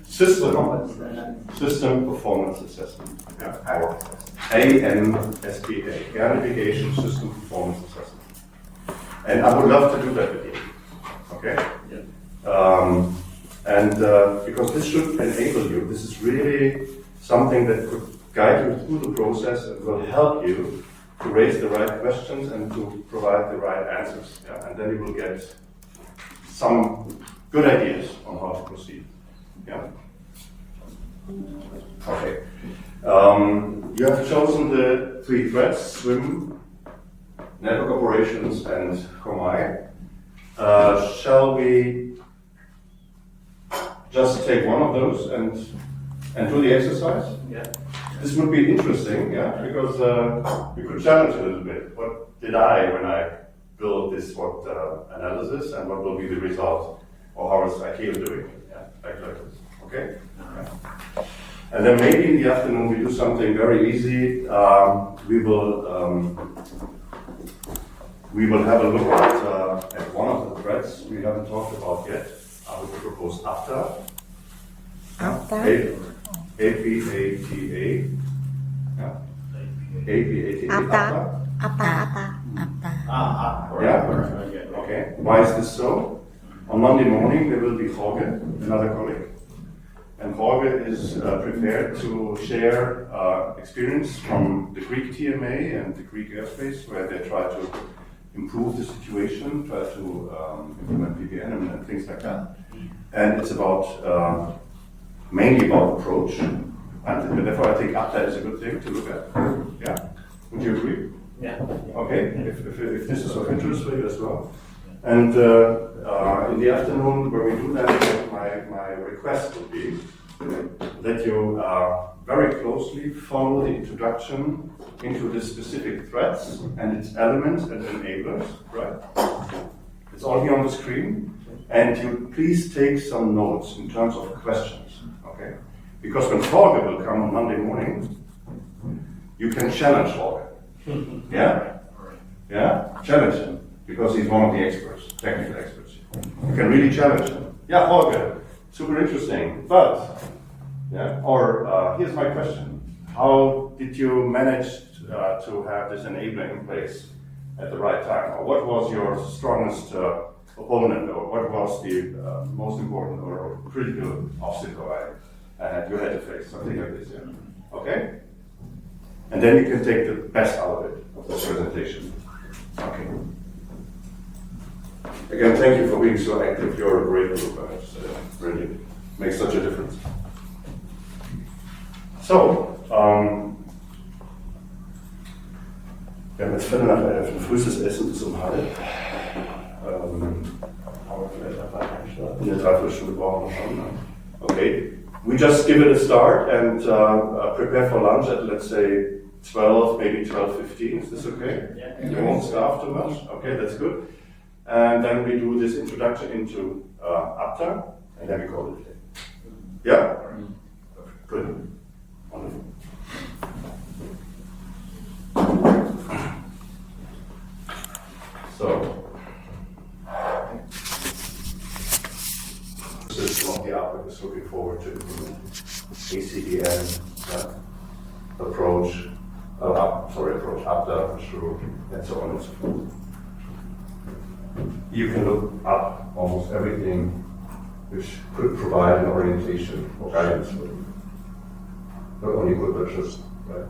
System Performance Assessment. Yeah. Or AMSPA, Gamification System Performance Assessment. And I would love to do that with you. Okay? Yeah. Because this should enable you, this is really something that could guide you through the process and will help you to raise the right questions and to provide the right answers. Yeah? And then you will get some good ideas on how to proceed. Yeah? Okay. You have chosen the 3 threats, SWIM, network operations, and COMAI. Shall we just take one of those and do the exercise? Yeah. This would be interesting, yeah, because we could challenge a little bit. What did I, when I built this SWOT analysis, and what will be the result, or how is IKEA doing it? Yeah, like this. Okay? Yeah. And then maybe in the afternoon we do something very easy. We will have a look at one of the threads we haven't talked about yet. I would propose APTA. After. APATA. Yeah. APATA. Apa. Yeah. Okay. Why is this so? On Monday morning there will be Jorge, another colleague. And Jorge is prepared to share experience from the Greek TMA and the Greek airspace, where they try to improve the situation, try to implement PPN and things like that. And it's about mainly about approach. And therefore I think APTA is a good thing to look at. Yeah? Would you agree? Yeah. Okay, if this is of interest for you as well. And in the afternoon, when we do that, my request would be that you very closely follow the introduction into the specific threads and its elements and enablers, right? It's all here on the screen. And you please take some notes in terms of questions, okay? Because when Jorge will come on Monday morning, you can challenge Jorge. Yeah? Yeah? Challenge him. Because he's one of the experts, technical experts. You can really challenge him. Yeah, Jorge, super interesting. But, yeah, or here's my question. How did you manage to have this enabler in place at the right time? Or what was your strongest opponent, or what was the most important or critical obstacle you had to face? Something like this, yeah. Okay? And then you can take the best out of it, of the presentation. Okay. Again, thank you for being so active. You're a great group. It's brilliant. Makes such a difference. So, wir haben jetzt 11:15, frühestes Essen bis um 12:30. Aber vielleicht einfach einstarten. In der Dreiviertelstunde brauchen wir schon. Okay. We just give it a start and prepare for lunch at, let's say, 12, maybe 12:15. Is this okay? Yeah. You won't starve too much? Okay, that's good. And then we do this introduction into APTA, and then we call it a day. Yeah? Good. Wonderful. So, this is what the outlook is looking forward to implement. ACDN, approach, APTA, through, and so on and so forth. You can look up almost everything which could provide an orientation or guidance for you. Not only good, but just right.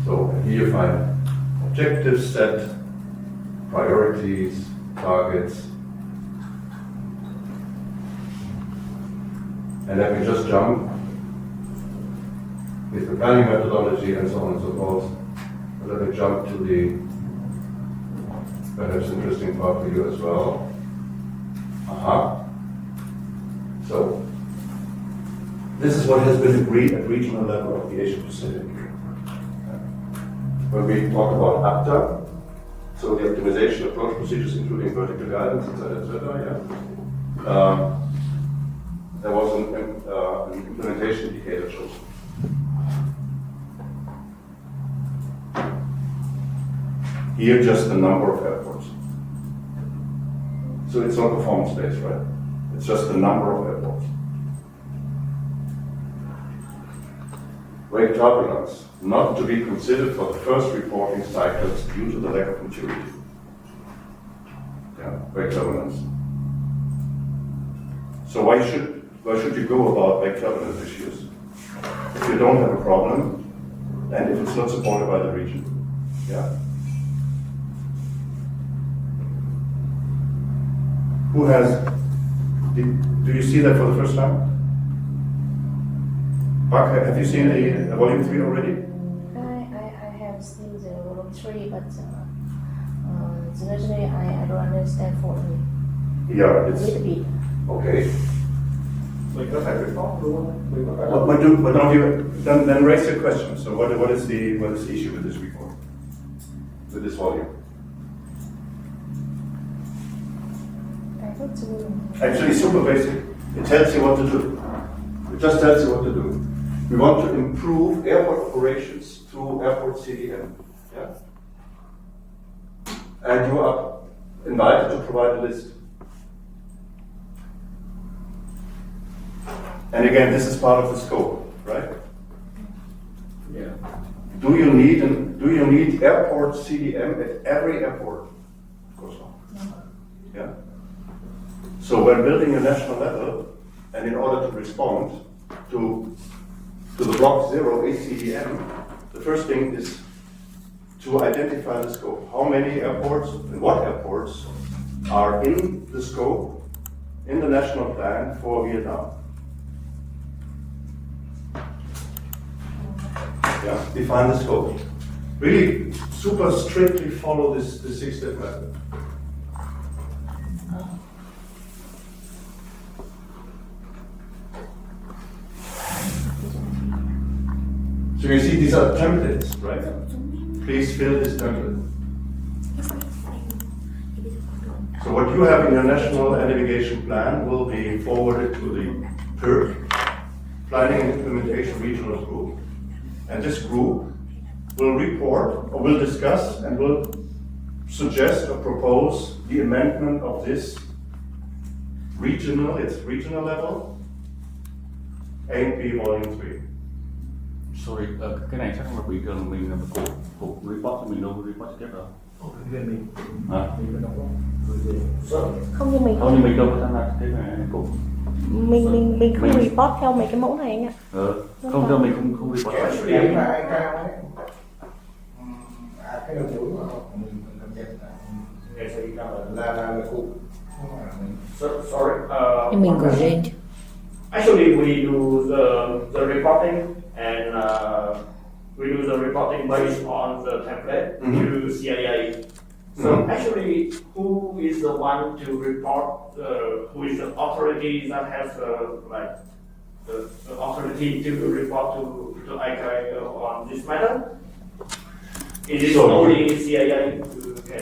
So here you find objectives set, priorities, targets, and then we just jump with the planning methodology and so on and so forth. And then we jump to the perhaps interesting part for you as well. So, this is what has been agreed at regional level of the Asia Pacific. When we talk about APTA, so the optimization approach procedures, including vertical guidance, etc., yeah. There was an implementation indicator chosen. Here, just the number of airports. So it's not performance based, right? It's just the number of airports. Wake turbulence, not to be considered for the first reporting cycles due to the lack of maturity. Yeah, wake turbulence. So why should you go about wake turbulence issues if you don't have a problem and if it's not supported by the region? Yeah. Who has, do you see that for the first time? Mark, have you seen a volume 3 already? I have seen the volume 3, but generally I don't understand fully. Yeah, a little bit. Okay. Mình có phải report đúng không? Mình có phải But don't you then raise your question. So what is the issue with this report? With this volume? Actually, super basic. It tells you what to do. It just tells you what to do. We want to improve airport operations through airport CDM. Yeah? And you are invited to provide a list. And again, this is part of the scope, right? Yeah. Do you need airport CDM at every airport? Of course not. Yeah. So when building a national level, and in order to respond to the Block 0 ACDM, the first thing is to identify the scope. How many airports and what airports are in the scope in the national plan for Vietnam? Yeah, define the scope. Really super strictly follow this 6-step method. So you see these are templates, right? Please fill this template. So what you have in your national navigation plan will be forwarded to the PIRG, Planning and Implementation Regional Group. And this group will report or will discuss and will suggest or propose the amendment of this regional level, ANP Volume 3. Sorry, cái này chắc là bị gần mình là cục report mình đâu report tiếp đâu. Hả? Không như mình Không, nhưng mình đâu có tham gia cái này cục. mình không report theo mấy cái mẫu này anh ạ. Không cho mình không report. Em là anh Cao ấy. Cái đầu mối mà mình cập nhật ngày sau đi cao là cụ. Sorry. Nhưng mình gửi lên chứ. Actually, we do the reporting and we do the reporting based on the template to CIA. So actually, who is the one to report? Who is the authority that has the authority to report to ICAO on this matter? It is only CIA.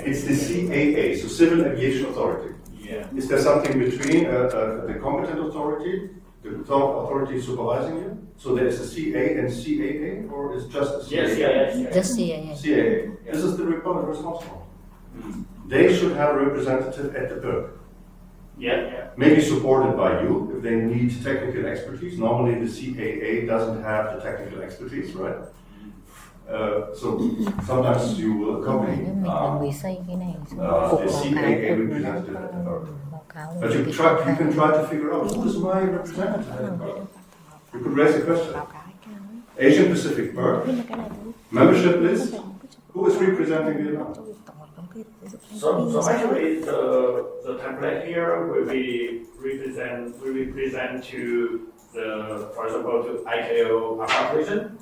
It's the CAA, so Civil Aviation Authority. Yeah. Is there something between the competent authority, the authority supervising you? So there's a CA and CAA, or is just a CAA? Yes, CIA. Just CAA. CAA. This is the report responsible. They should have a representative at the PIRG. Yeah. Maybe supported by you if they need technical expertise. Normally the CAA doesn't have the technical expertise, right? So sometimes you will accompany Mình là người xây cái này. the CAA representative at the PIRG. But you can try to figure out who is my representative. You could raise a question. Asian Pacific PIRG, membership list, who is representing Vietnam? So actually, the template here will represent to the, for example, to ICAO application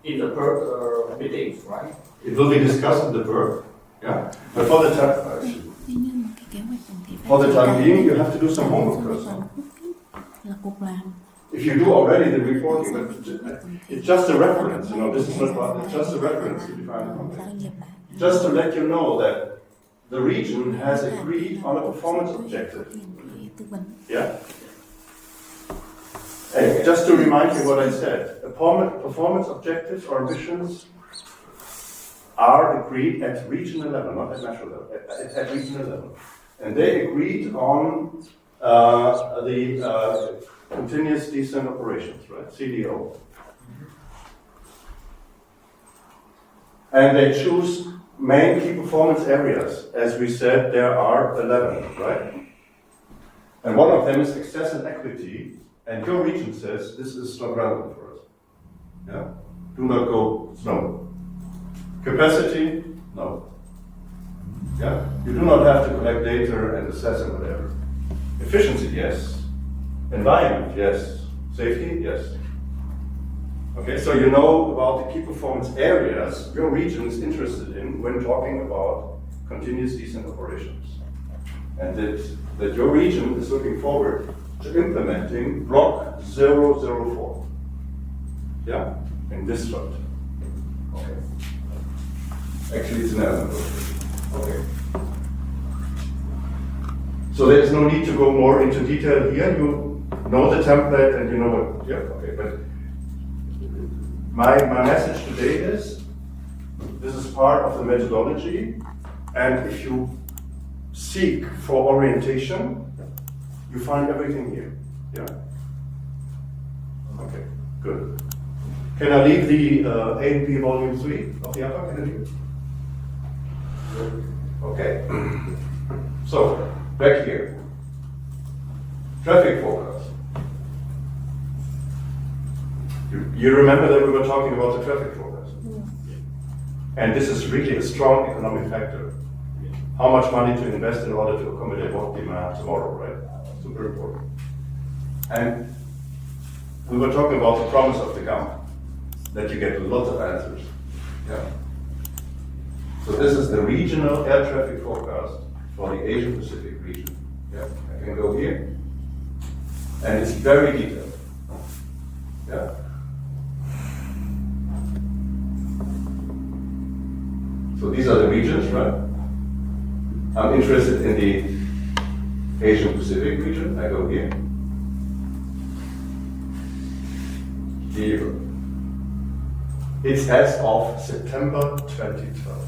in the PIRG meetings, right? It will be discussed in the PIRG, yeah. But for the time being, you have to do some homework first. If you do already the reporting, but it's just a reference, you know, this is not, it's just a reference to define the context. Just to let you know that the region has agreed on a performance objective. Yeah? And just to remind you what I said, performance objectives or ambitions are agreed at regional level, not at national level, at regional level. And they agreed on the continuous decent operations, right? CDO. And they choose main key performance areas. As we said, there are 11, right? And one of them is access and equity. And your region says this is not relevant for us. Yeah? Do not go snow. Capacity? No. Yeah? You do not have to collect data and assess and whatever. Efficiency? Yes. Environment? Yes. Safety? Yes. Okay, so you know about the key performance areas your region is interested in when talking about continuous decent operations. And that your region is looking forward implementing block 004. Yeah, in this route. Okay. Actually, it's an element. Okay. So there's no need to go more into detail here. You know the template and you know what. Yeah. Okay. But my message today is this is part of the methodology, and if you seek for orientation, you find everything here. Yeah. Okay. Good. Can I leave the A&P volume 3 of the upper? Can I leave it? Okay. So, back here. Traffic forecast. You remember that we were talking about the traffic forecast? And this is really a strong economic factor. How much money to invest in order to accommodate what demand tomorrow, right? Super important. And we were talking about the promise of the gum, that you get lots of answers. Yeah. So this is the regional air traffic forecast for the Asia Pacific region. Yeah. I can go here, and it's very detailed. Yeah. So these are the regions, right? I'm interested in the Asian Pacific region. I go here. Here you go. It's as of September 2012.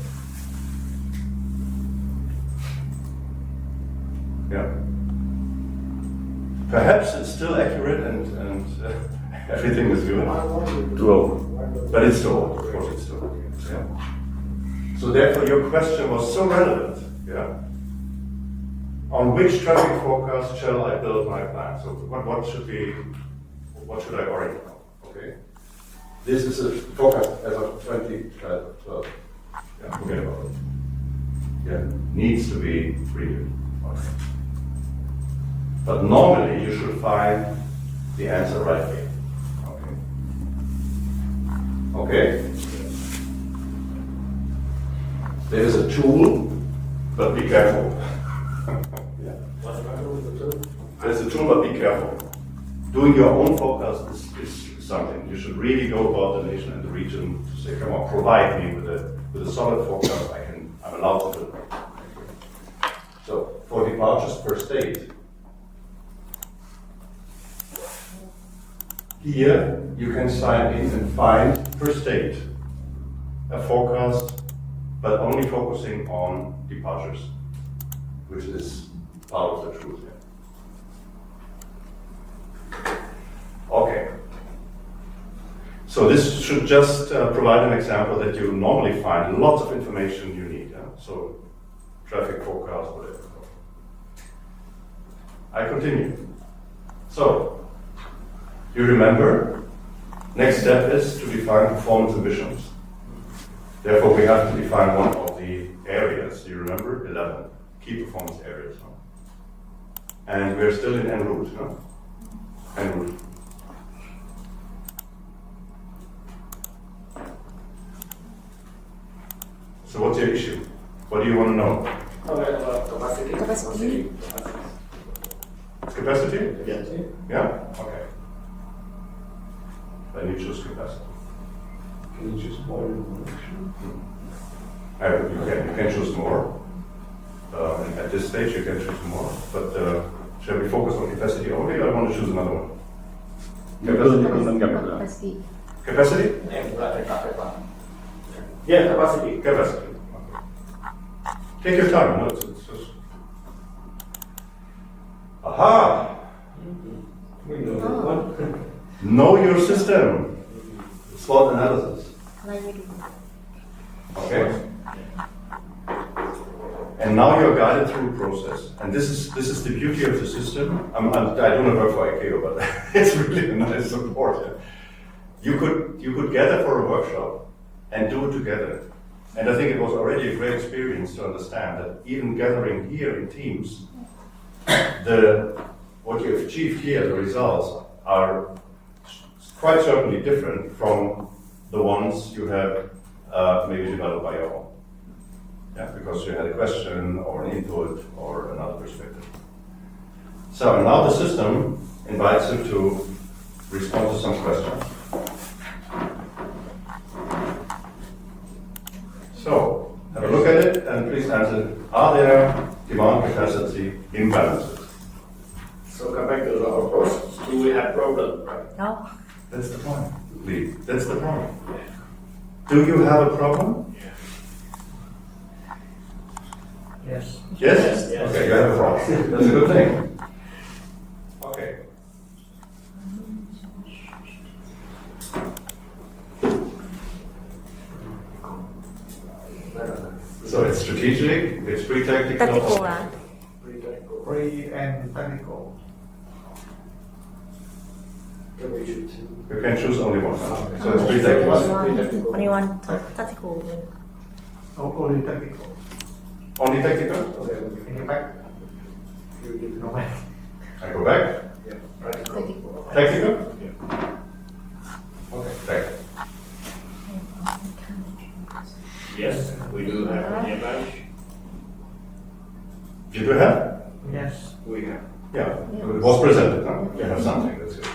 Yeah. Perhaps it's still accurate and everything is good. Too old. But it's too old, of course it's too old. Yeah. So therefore your question was so relevant. Yeah. On which traffic forecast shall I build my plan? So what should I orient on? Okay. This is a forecast as of 2012. Yeah, forget about it. Yeah, needs to be reviewed. Okay. But normally you should find the answer right here. Okay. Okay. There is a tool, but be careful. Yeah. There's a tool, but be careful. Doing your own forecast is something. You should really go about the nation and the region to say, come on, provide me with a solid forecast I'm allowed to do. So for departures per state, here you can sign in and find per state a forecast, but only focusing on departures, which is part of the truth here. Okay. So this should just provide an example that you normally find lots of information you need. So traffic forecast, whatever. I continue. So you remember, next step is to define performance ambitions. Therefore, we have to define one of the areas. You remember 11 key performance areas. And we're still in en route. No? En route. So what's your issue? What do you want to know? Capacity. It's capacity? Yes. Yeah? Okay. Then you choose capacity. Can you choose more information? You can choose more. At this stage you can choose more. But shall we focus on capacity only, or I want to choose another one? Capacity. Capacity? Yeah, capacity. Capacity. Okay. Take your time. No, it's just... Aha! We know that one. Know your system. SWOT analysis. Okay. And now you're guided through a process. And this is the beauty of the system. I do not work for ICAO, but it's really a nice support. Yeah. You could gather for a workshop and do it together. And I think it was already a great experience to understand that even gathering here in teams, what you have achieved here, the results, are quite certainly different from the ones you have maybe developed by your own. Yeah, because you had a question or an input or another perspective. So now the system invites you to respond to some questions. So, have a look at it and please answer, are there demand capacity imbalances? So come back to our process. Do we have problem, right? No. That's the point. Lee, that's the point. Do you have a problem? Yes. Yes? Yes. Okay, you have a problem. That's a good thing. Okay. So it's strategic, it's pre-tactical. Tactical là Free and technical. Can we choose? You can choose only one. So it's pre-tactical. only one tactical. Only technical. Only tactical? Okay. Can you back? You give no back. I go back. Yeah. Right. Tactical? Okay, tactical. Yes, we do have the advantage. You do have? Yes. We have. Yeah, it was presented, no? You have something, that's good.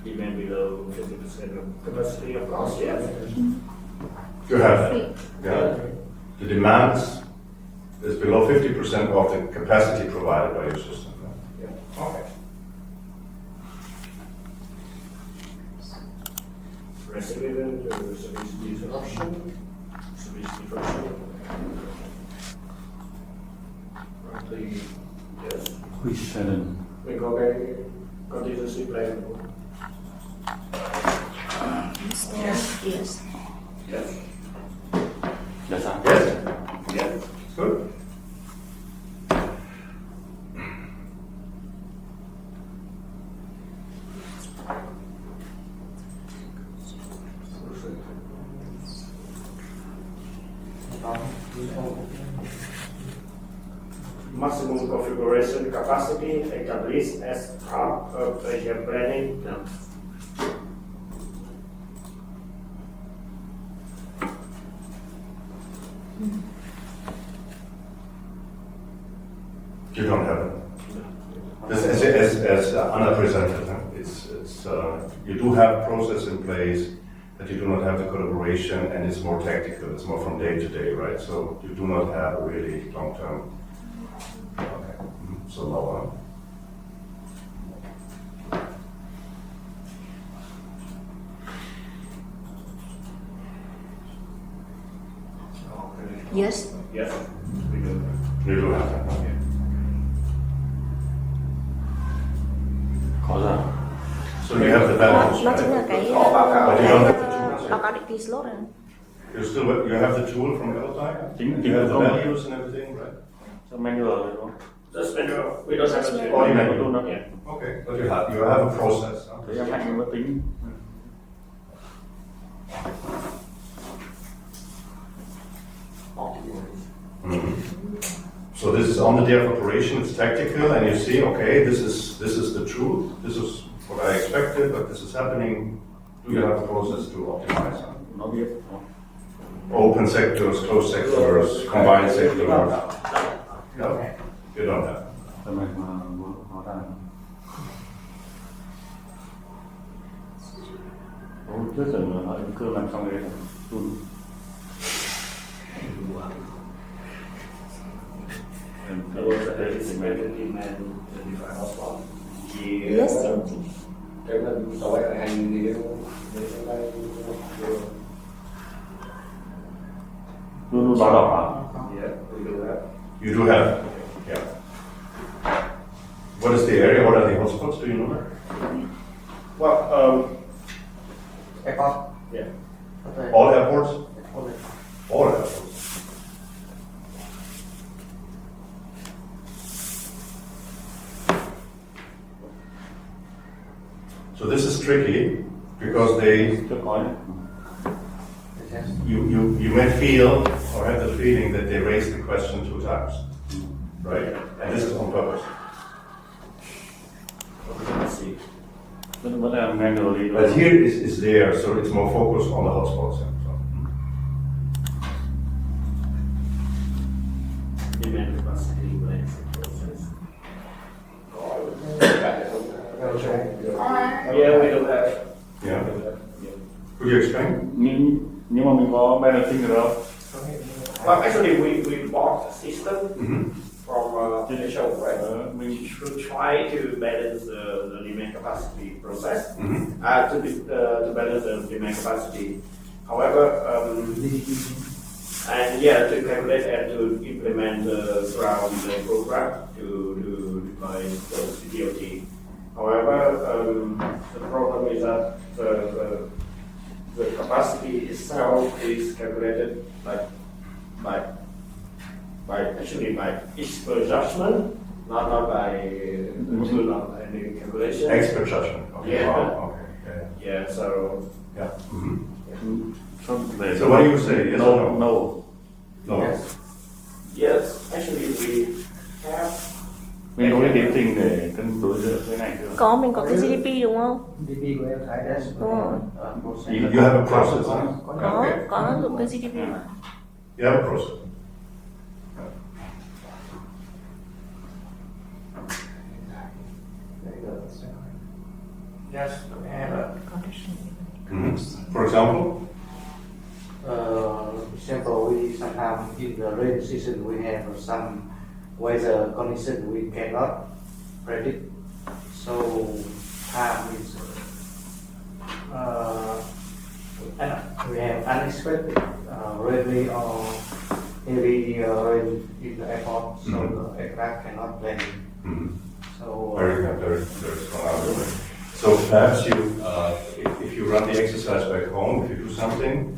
Even below 50% of capacity, of course, yes. You have, yeah. The demands is below 50% of the capacity provided by your system. no? Yeah. Okay. Resident, service disruption, service disruption. Roughly, yes. Question. We go back, contingency plan. Yes. Yes. Yes, sir. Yes? Yes. Good. Maximum configuration capacity established as part of Asia planning. No. You don't have it. This, as Anna presented, huh? it's you do have process in place, but you do not have the collaboration, and it's more tactical. It's more from day to day, right? So you do not have a really long term. Okay. So lower. Yes. Yes, we do. You do have that. Có ra. So you have the balance. Nó chính là Right? cái But you don't have the tools. báo cáo định kỳ slot này. You have the tool from Elotype. You have the values and everything, right? Cho manual rồi đúng không? Just manual. We don't have a Only manual. Yeah. Okay, but you have a process. Huh? Thế em hạnh có tính. So this is on the day of operation. It's tactical, and you see, okay, this is the truth. This is what I expected, but this is happening. Do you have a process to optimize? Huh? Nó biết. Open sectors, closed sectors, combined sectors. No, you don't have. Cho mình nó ra. Trước giờ nó cứ làm xong đấy tuôn. There was a estimated demand 25 hotspot. Yes. Cái mình tối ở hành thì Luôn luôn báo đỏ à? yeah, we do that. You do have. Yeah. What is the area? What are the hotspots? Do you know that? Well, Airport. yeah. Okay. All airports? Only. All airports. So this is tricky because Chưa có nhé. you may feel or have the feeling that they raised the question 2 times, right? And this is on purpose. Let's see. Vẫn là manually. But here is there, so it's more focused on the hotspots. So. demand capacity balancing process. Yeah, we do have. Yeah. Could you explain? Nhưng mà mình có balancing được không? But actually, we bought a system Mm-hmm. from initial, right? Mình To try to balance the demand capacity process, Mm-hmm. to balance the demand capacity. However, and yeah, to calculate and to implement throughout the program to deploy those DOT. However, the problem is that the capacity itself is calculated by expert judgment, not by any calculation. Expert judgment. Okay. Yeah. Wow. Okay. Yeah, so Yeah. Mm-hmm. So what do you say? Yes or no? No. No. yes, actually we have. Mình có cái tiến trình để cân đối giữa cái này chưa? Có, mình có cái GDP đúng không? DP của em thấy đấy. Đúng rồi. You have a process, huh? Có dùng cái GDP mà. You have a process. Yes, we have a Mm-hmm. For example? example, we sometimes in the rain season we have some weather condition we cannot predict. So time is we have unexpected rainy or heavy rain in the airport, so the aircraft cannot land. Mm-hmm. So Very strong argument. So perhaps you, if you run the exercise back home, if you do something,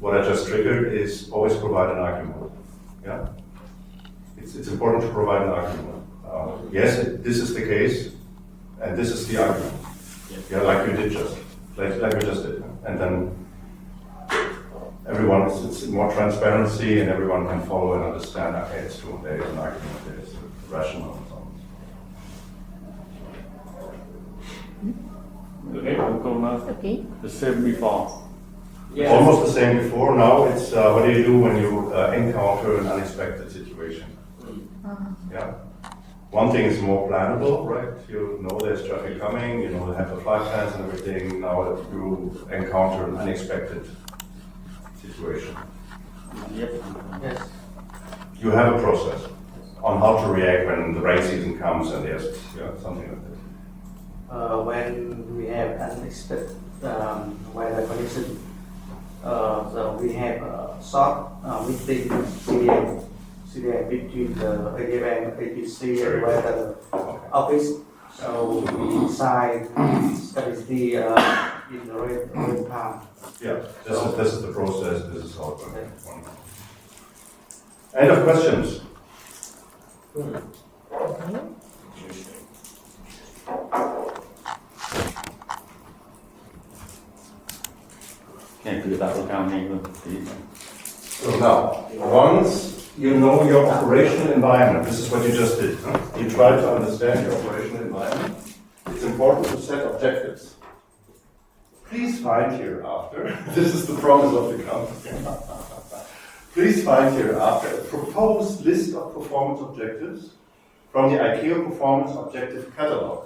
what I just triggered is always provide an argument. Yeah, it's important to provide an argument. Yes, this is the case, and this is the argument. Yeah, like you did just, like we just did, and then everyone, it's more transparency, and everyone can follow and understand. Okay, it's true. There is an argument. There is a rational. Okay, Okay. the same before. Yeah. Almost the same before. Now it's what do you do when you encounter an unexpected situation? Yeah. One thing is more plannable, right? You know there's traffic coming. You know they have the flight plans and everything. Now you encounter an unexpected situation. Yep. yes, You have a process on how to react when the rain season comes and there's something like that. when we have unexpected weather condition, so we have a short meeting CDM between the ADM, APC and weather office. So we decide strategy in the real time. Yeah, this is the process. This is how it works. End of questions. Cái cử tạo cao nhanh hơn. So now, once you know your operational environment, this is what you just did. Huh? You try to understand your operational environment. It's important to set objectives. Please find hereafter, this is the promise of the company. Please find hereafter a proposed list of performance objectives from the ICAO Performance Objective Catalog.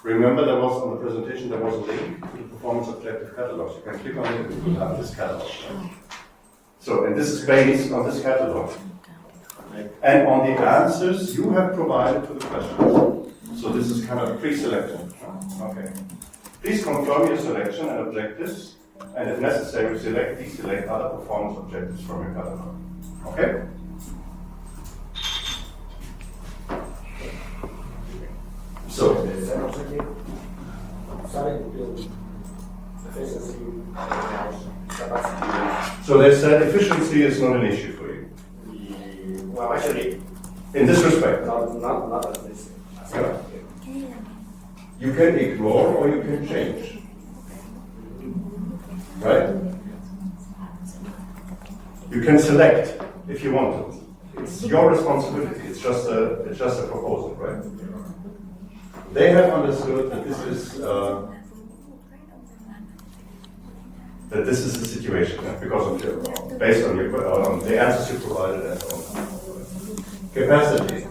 Remember there was on the presentation, there was a link to the Performance Objective Catalog. So you can click on it and you will have this catalog. Right? So, and this is based on this catalog. And on the answers you have provided to the questions. So this is kind of pre-selected. Okay. Please confirm your selection and objectives, and if necessary, deselect other performance objectives from your catalog. Okay? So, they said efficiency is not an issue for you. Well, actually, In this respect, not at this. yeah. You can ignore or you can change. Right? You can select if you want to. It's your responsibility. It's just a proposal, right? They have understood that this is that this is the situation, because of your, based on your, on the answers you provided and so on. Capacity.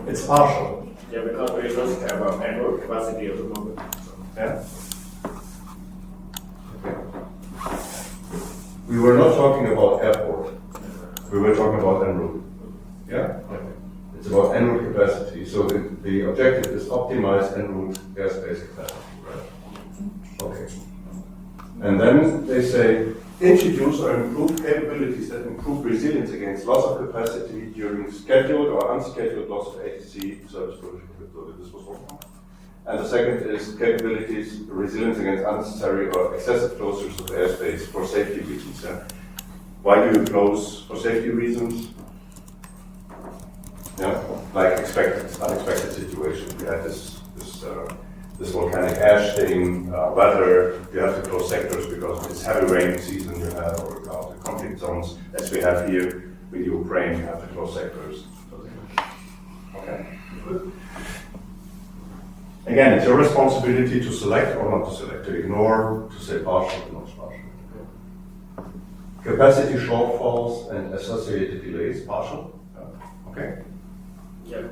It's partial. Yeah, because we just have an annual capacity at the moment. Yeah. Okay. We were not talking about airport. We were talking about en route. Yeah. Okay. It's about en route capacity. So the objective is optimize en route airspace capacity, right? Okay. And then they say introduce or improve capabilities that improve resilience against loss of capacity during scheduled or unscheduled loss of ATC service provision. This was one. And the second is capabilities resilience against unnecessary or excessive closures of airspace for safety reasons. Yeah? Why do you close for safety reasons? Yeah, like unexpected situations. We had this volcanic ash thing, weather. You have to close sectors because it's heavy rain season. You have or the conflict zones, as we have here with Ukraine. You have to close sectors. Okay. Good. Again, it's your responsibility to select or not to select, to ignore, to say partial or not partial. Capacity shortfalls and associated delays, partial. Okay. Yeah.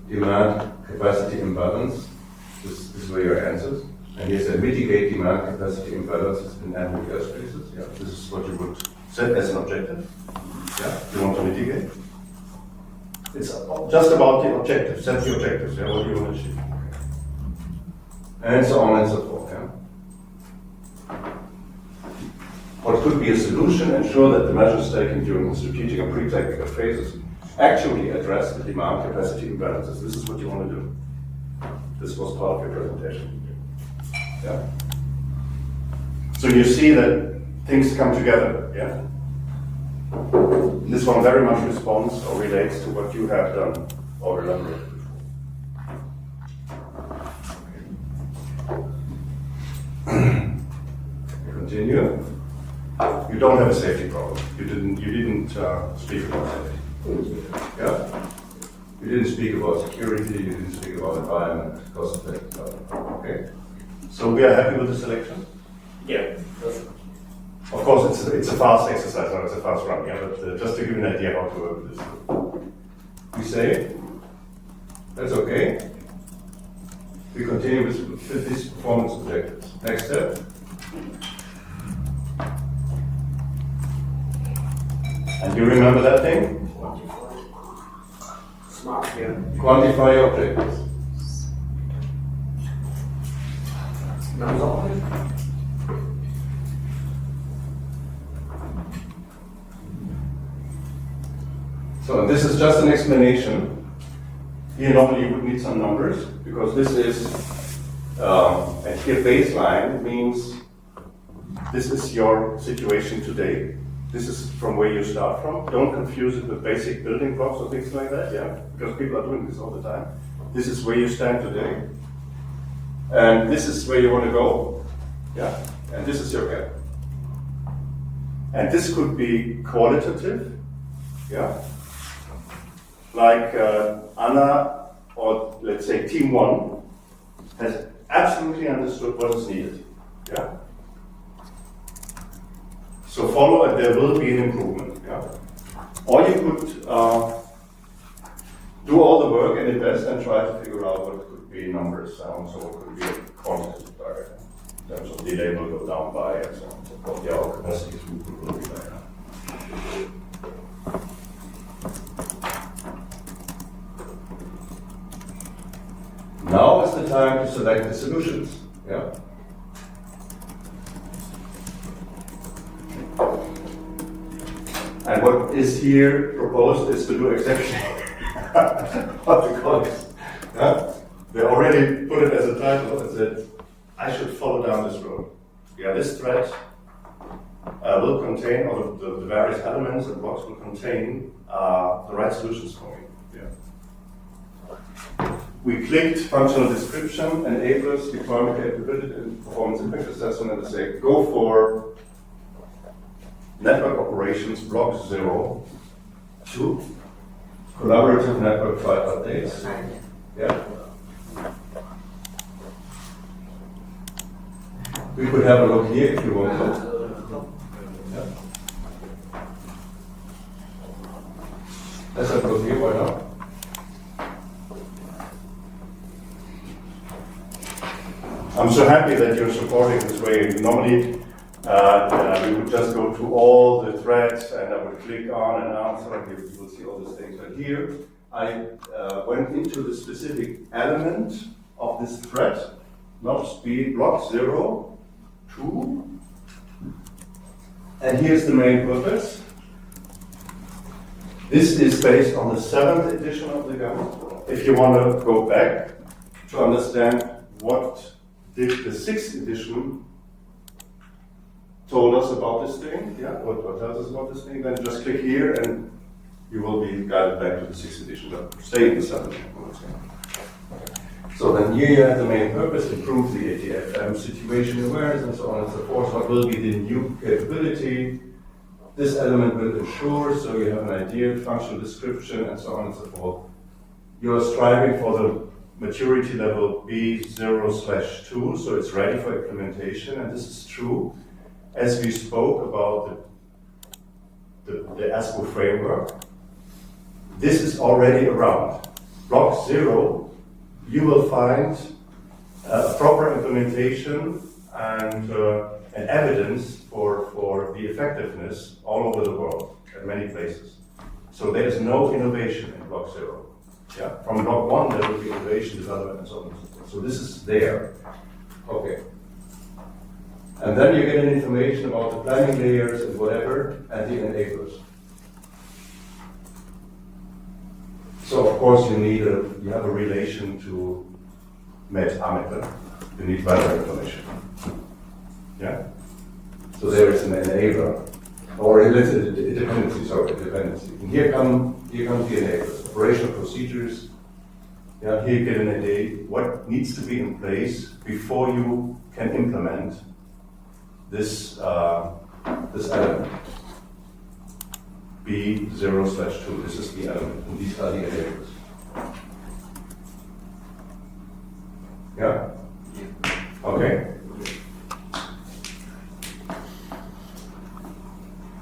Demand capacity imbalance. This were your answers. And he said mitigate demand capacity imbalances in ambient airspaces. Yeah, this is what you would set as an objective. Yeah, you want to mitigate. It's just about the objective. Set the objectives. Yeah, what do you want to achieve? And so on and so forth. Yeah. What could be a solution? Ensure that the measures taken during the strategic and pre-technical phases actually address the demand capacity imbalances. This is what you want to do. This was part of your presentation. Yeah. So you see that things come together. Yeah. This one very much responds or relates to what you have done or elaborated before. Continue. You don't have a safety problem. You didn't speak about safety. Yeah. You didn't speak about security. You didn't speak about environment, cost effect. Okay. So we are happy with the selection. Yeah. Of course, it's a fast exercise, not it's a fast run. Yeah, but just to give you an idea how to work with this. We say that's okay. We continue with these performance objectives. Next step. And you remember that thing? Smart, yeah. Quantify your objectives. So this is just an explanation. Here normally you would need some numbers because this is and here baseline means this is your situation today. This is from where you start from. Don't confuse it with basic building blocks or things like that, yeah? Because people are doing this all the time. This is where you stand today. And this is where you want to go, yeah? And this is your gap. And this could be qualitative, yeah? Like Anna, or let's say Team 1, has absolutely understood what is needed, yeah? So follow and there will be an improvement. Yeah? Or you could do all the work and invest and try to figure out what could be numbers. So what could be a quantitative target. In terms of delay will go down by and so on. So forth. Yeah, our capacity throughput will be better. Now is the time to select the solutions. Yeah? And what is here proposed is to do exactly what the colleagues. Yeah? They already put it as a title and said, I should follow down this road. Yeah, this thread will contain, or the various elements and blocks will contain the right solutions for me. Yeah. We clicked functional description, enablers, deployment capability, and performance impact assessment, and say go for network operations block 0, 2, collaborative network file updates. Yeah. We could have a look here if you want to. Yeah. Let's have a look here, why not? I'm so happy that you're supporting this way. Normally, we would just go through all the threads and I would click on and answer and you will see all these things. But here, I went into the specific element of this thread, not speed, block 0, 2. And here's the main purpose. This is based on the 7th edition of the GAN. If you want to go back to understand what did the 6th edition told us about this thing, yeah, what tells us about this thing, then just click here and you will be guided back to the 6th edition. But stay in the 7th. So then here you have the main purpose, improve the ATFM situation awareness and so on and so forth. What will be the new capability? This element will ensure, so you have an idea, functional description and so on and so forth. You are striving for the maturity level B0/2, so it's ready for implementation, and this is true. As we spoke about the ASPO framework, this is already around. Block 0, you will find proper implementation and evidence for the effectiveness all over the world, at many places. So there is no innovation in block 0. Yeah? From block 1, there will be innovation, development, and so on and so forth. So this is there. Okay. And then you get an information about the planning layers and whatever, and the enablers. So of course you have a relation to Met Amipen. You need weather information. Yeah? So there is an enabler, or a dependency, And here comes the enablers, operational procedures. Yeah, here you get an idea what needs to be in place before you can implement this element. B0/2, this is the element, and these are the enablers. Yeah? Okay.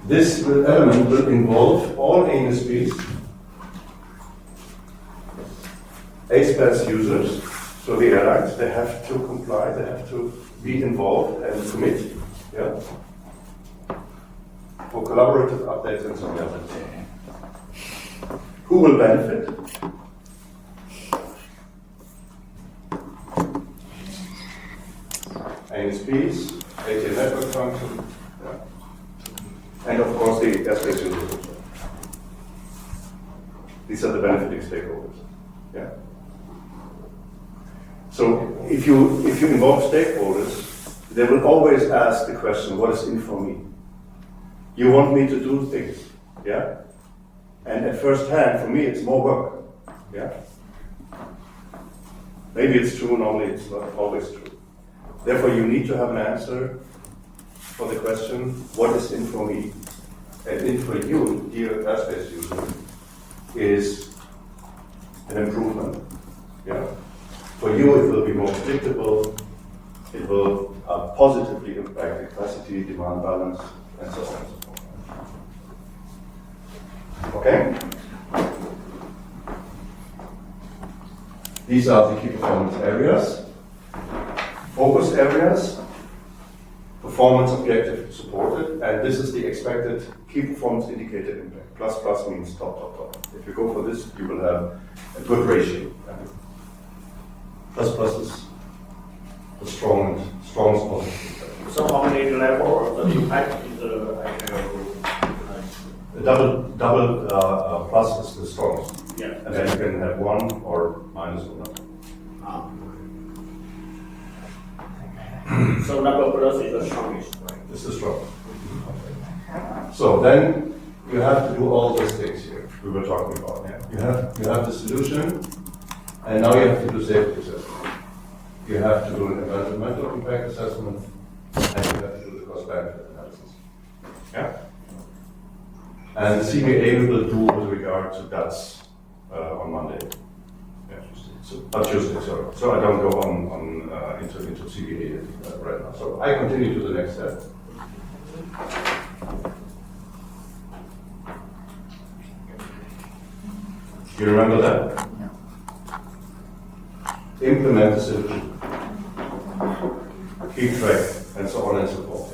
This element will involve all ANSPs, ASPAS users, so the airlines, they have to comply, they have to be involved and commit, yeah, for collaborative updates and so on. Who will benefit? ANSPs, ATM network function, yeah. And of course the airspace users. These are the benefiting stakeholders. Yeah. So if you involve stakeholders, they will always ask the question, what is in for me? You want me to do things, yeah? And at first hand, for me, it's more work, yeah? Maybe it's true, normally it's not always true. Therefore, you need to have an answer for the question, what is in for me? And in for you, dear airspace user, is an improvement, yeah? For you, it will be more predictable, it will positively impact the capacity, demand balance, and so on and so forth. Okay? These are the key performance areas. Focus areas, performance objective supported, and this is the expected key performance indicator impact. Plus plus means top, top, top. If you go for this, you will have a good ratio. Plus plus is the strongest positive. So how many level of the impact is The double plus is the strongest. Yeah. And then you can have 1 or minus 1. So double plus is the strongest, right? This is strong. So then you have to do all those things here we were talking about. Yeah? You have the solution, and now you have to do safety assessment. You have to do an environmental impact assessment, and you have to do the cost benefit analysis. Yeah? And the CBA will do with regard to GUTS on Monday. Yeah, So, Tuesday, sorry. So I don't go into CBA right now. So I continue to the next step. You remember that? Implement the solution. Keep track, and so on and so forth.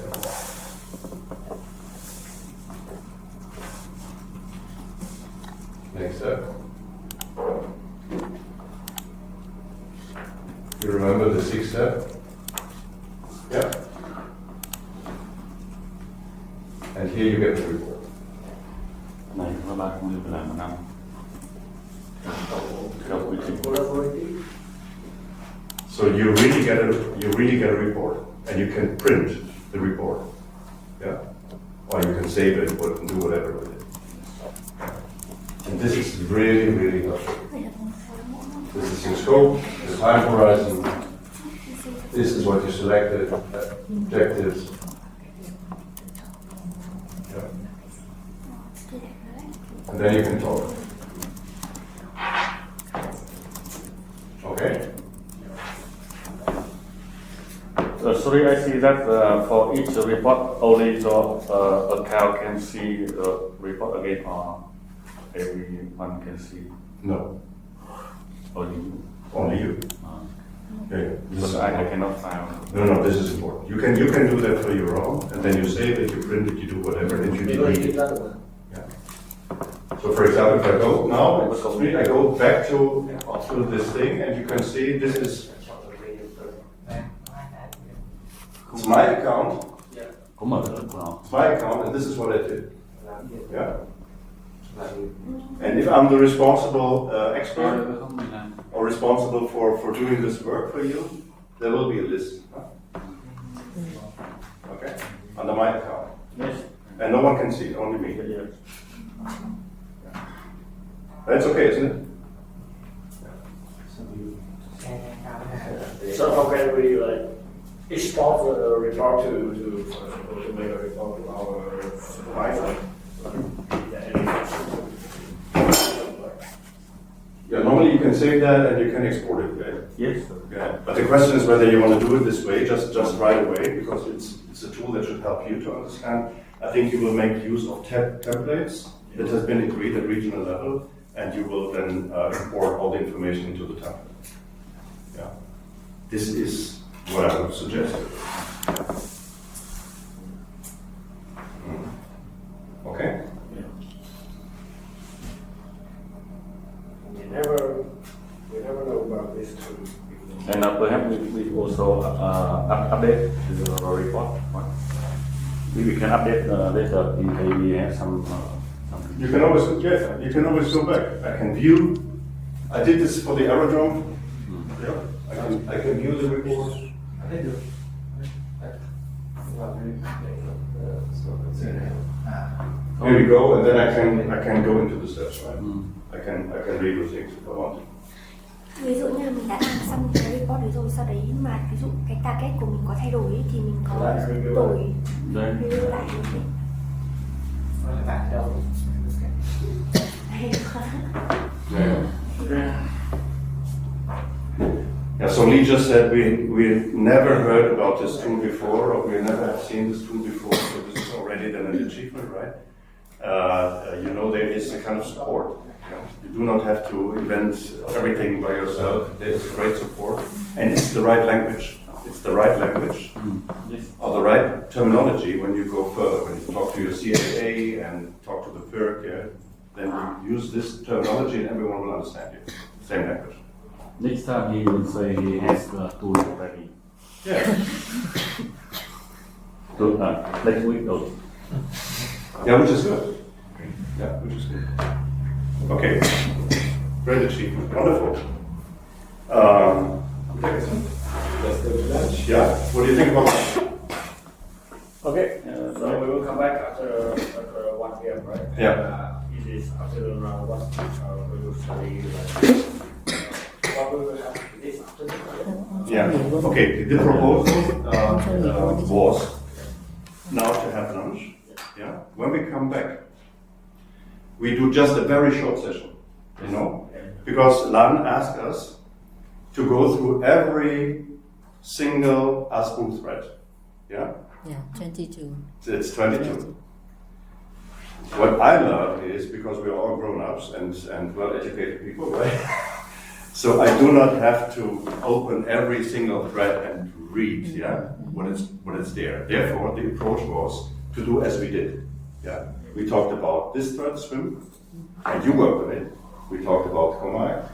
Next step. You remember the sixth step? Yeah. And here you get the report. Này các bạn cũng được làm một năm. Theo quy trình. So you really get a report, and you can print the report, yeah, or you can save it or do whatever with it. And this is really, really helpful. This is your scope, the time horizon. This is what you selected, objectives. Yeah. And then you can talk. Okay. Sorry, I see that for each report, only the account can see the report again, or everyone can see? No, Only you. only you. Okay. Because I cannot find. No, this is important. You can do that for your own, and then you save it, you print it, you do whatever, and you delete it. Yeah. So for example, if I go now, I go back to this thing, and you can see this is it's my account. Có mở được không? It's my account, and this is what I did. Yeah. And if I'm the responsible expert or responsible for doing this work for you, there will be a list. Huh? Okay, under my account. Yes. And no one can see it, only me. Yes. That's okay, isn't it? So how can we export the report to make a report to our supervisor? Yeah, normally you can save that and you can export it. Okay? Yes. Yeah. But the question is whether you want to do it this way, just right away, because it's a tool that should help you to understand. I think you will make use of templates that has been agreed at regional level, and you will then import all the information into the template. Yeah. This is what I would suggest. Okay? We never know about this too. And perhaps we also update the report. We can update later in case we have some. You can always go back. I can view. I did this for the aerodrome. Yeah. I can view the report. Here we go, and then I can go into the steps, right? I can read the things if I want. Ví dụ như là mình đã làm xong cái report đấy rồi, sau đấy mà ví dụ cái target của mình có thay đổi ấy, thì mình có đổi review lại được đấy. Yeah, so Lee just said we never heard about this tool before, or we never have seen this tool before, so this is already then an achievement, right? You know, there is a kind of support. You do not have to invent everything by yourself. There is great support, and it's the right language. It's the right language, or the right terminology when you go further. When you talk to your CAA and talk to the PIRC, then you use this terminology, and everyone will understand you. Same language. Next time he will say he has the tool already. Yeah. So, next week though. Yeah, which is good. Yeah, which is good. Okay. Great achievement. Wonderful. Let's go to lunch. Yeah. What do you think about that? Okay, so we will come back after 1 p.m., right? Yeah. It is afternoon what we will study what we will have this afternoon. Yeah. Okay. The proposal was now to have lunch. Yeah. When we come back, we do just a very short session. You know, because Lan asked us to go through every single ASPU thread. Yeah? Yeah, 22. It's 22. What I love is, because we are all grown-ups and well-educated people, right? So I do not have to open every single thread and read, yeah, what is there. Therefore, the approach was to do as we did. Yeah, we talked about this thread, swim, and you worked on it. We talked about Comac,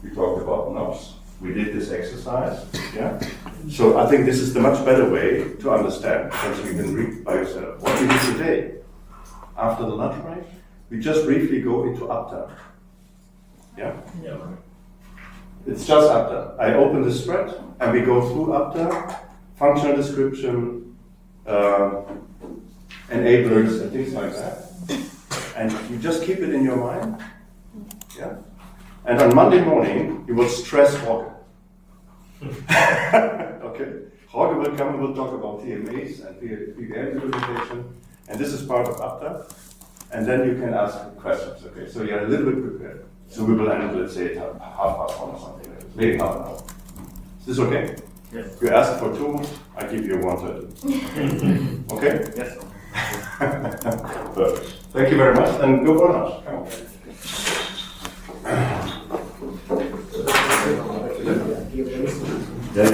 we talked about knobs. We did this exercise, yeah. So I think this is the much better way to understand, because you can read by yourself. What we did today, after the lunch break, we just briefly go into UPTA. Yeah? It's just UPTA. I open the spread and we go through UPTA, functional description, enablers and things like that. And you just keep it in your mind. Yeah? And on Monday morning, you will stress Jorge. Okay? Jorge will come and we'll talk about TMAs and PVM implementation. And this is part of UPTA. And then you can ask questions, okay? So you're a little bit prepared. So we will end, let's say, at 1:30 or something like this. Maybe half an hour. Is this okay? Yes. You ask for 2, I give you 1:30. Okay? Yes. Perfect. Thank you very much, and go for lunch. Come on. Give them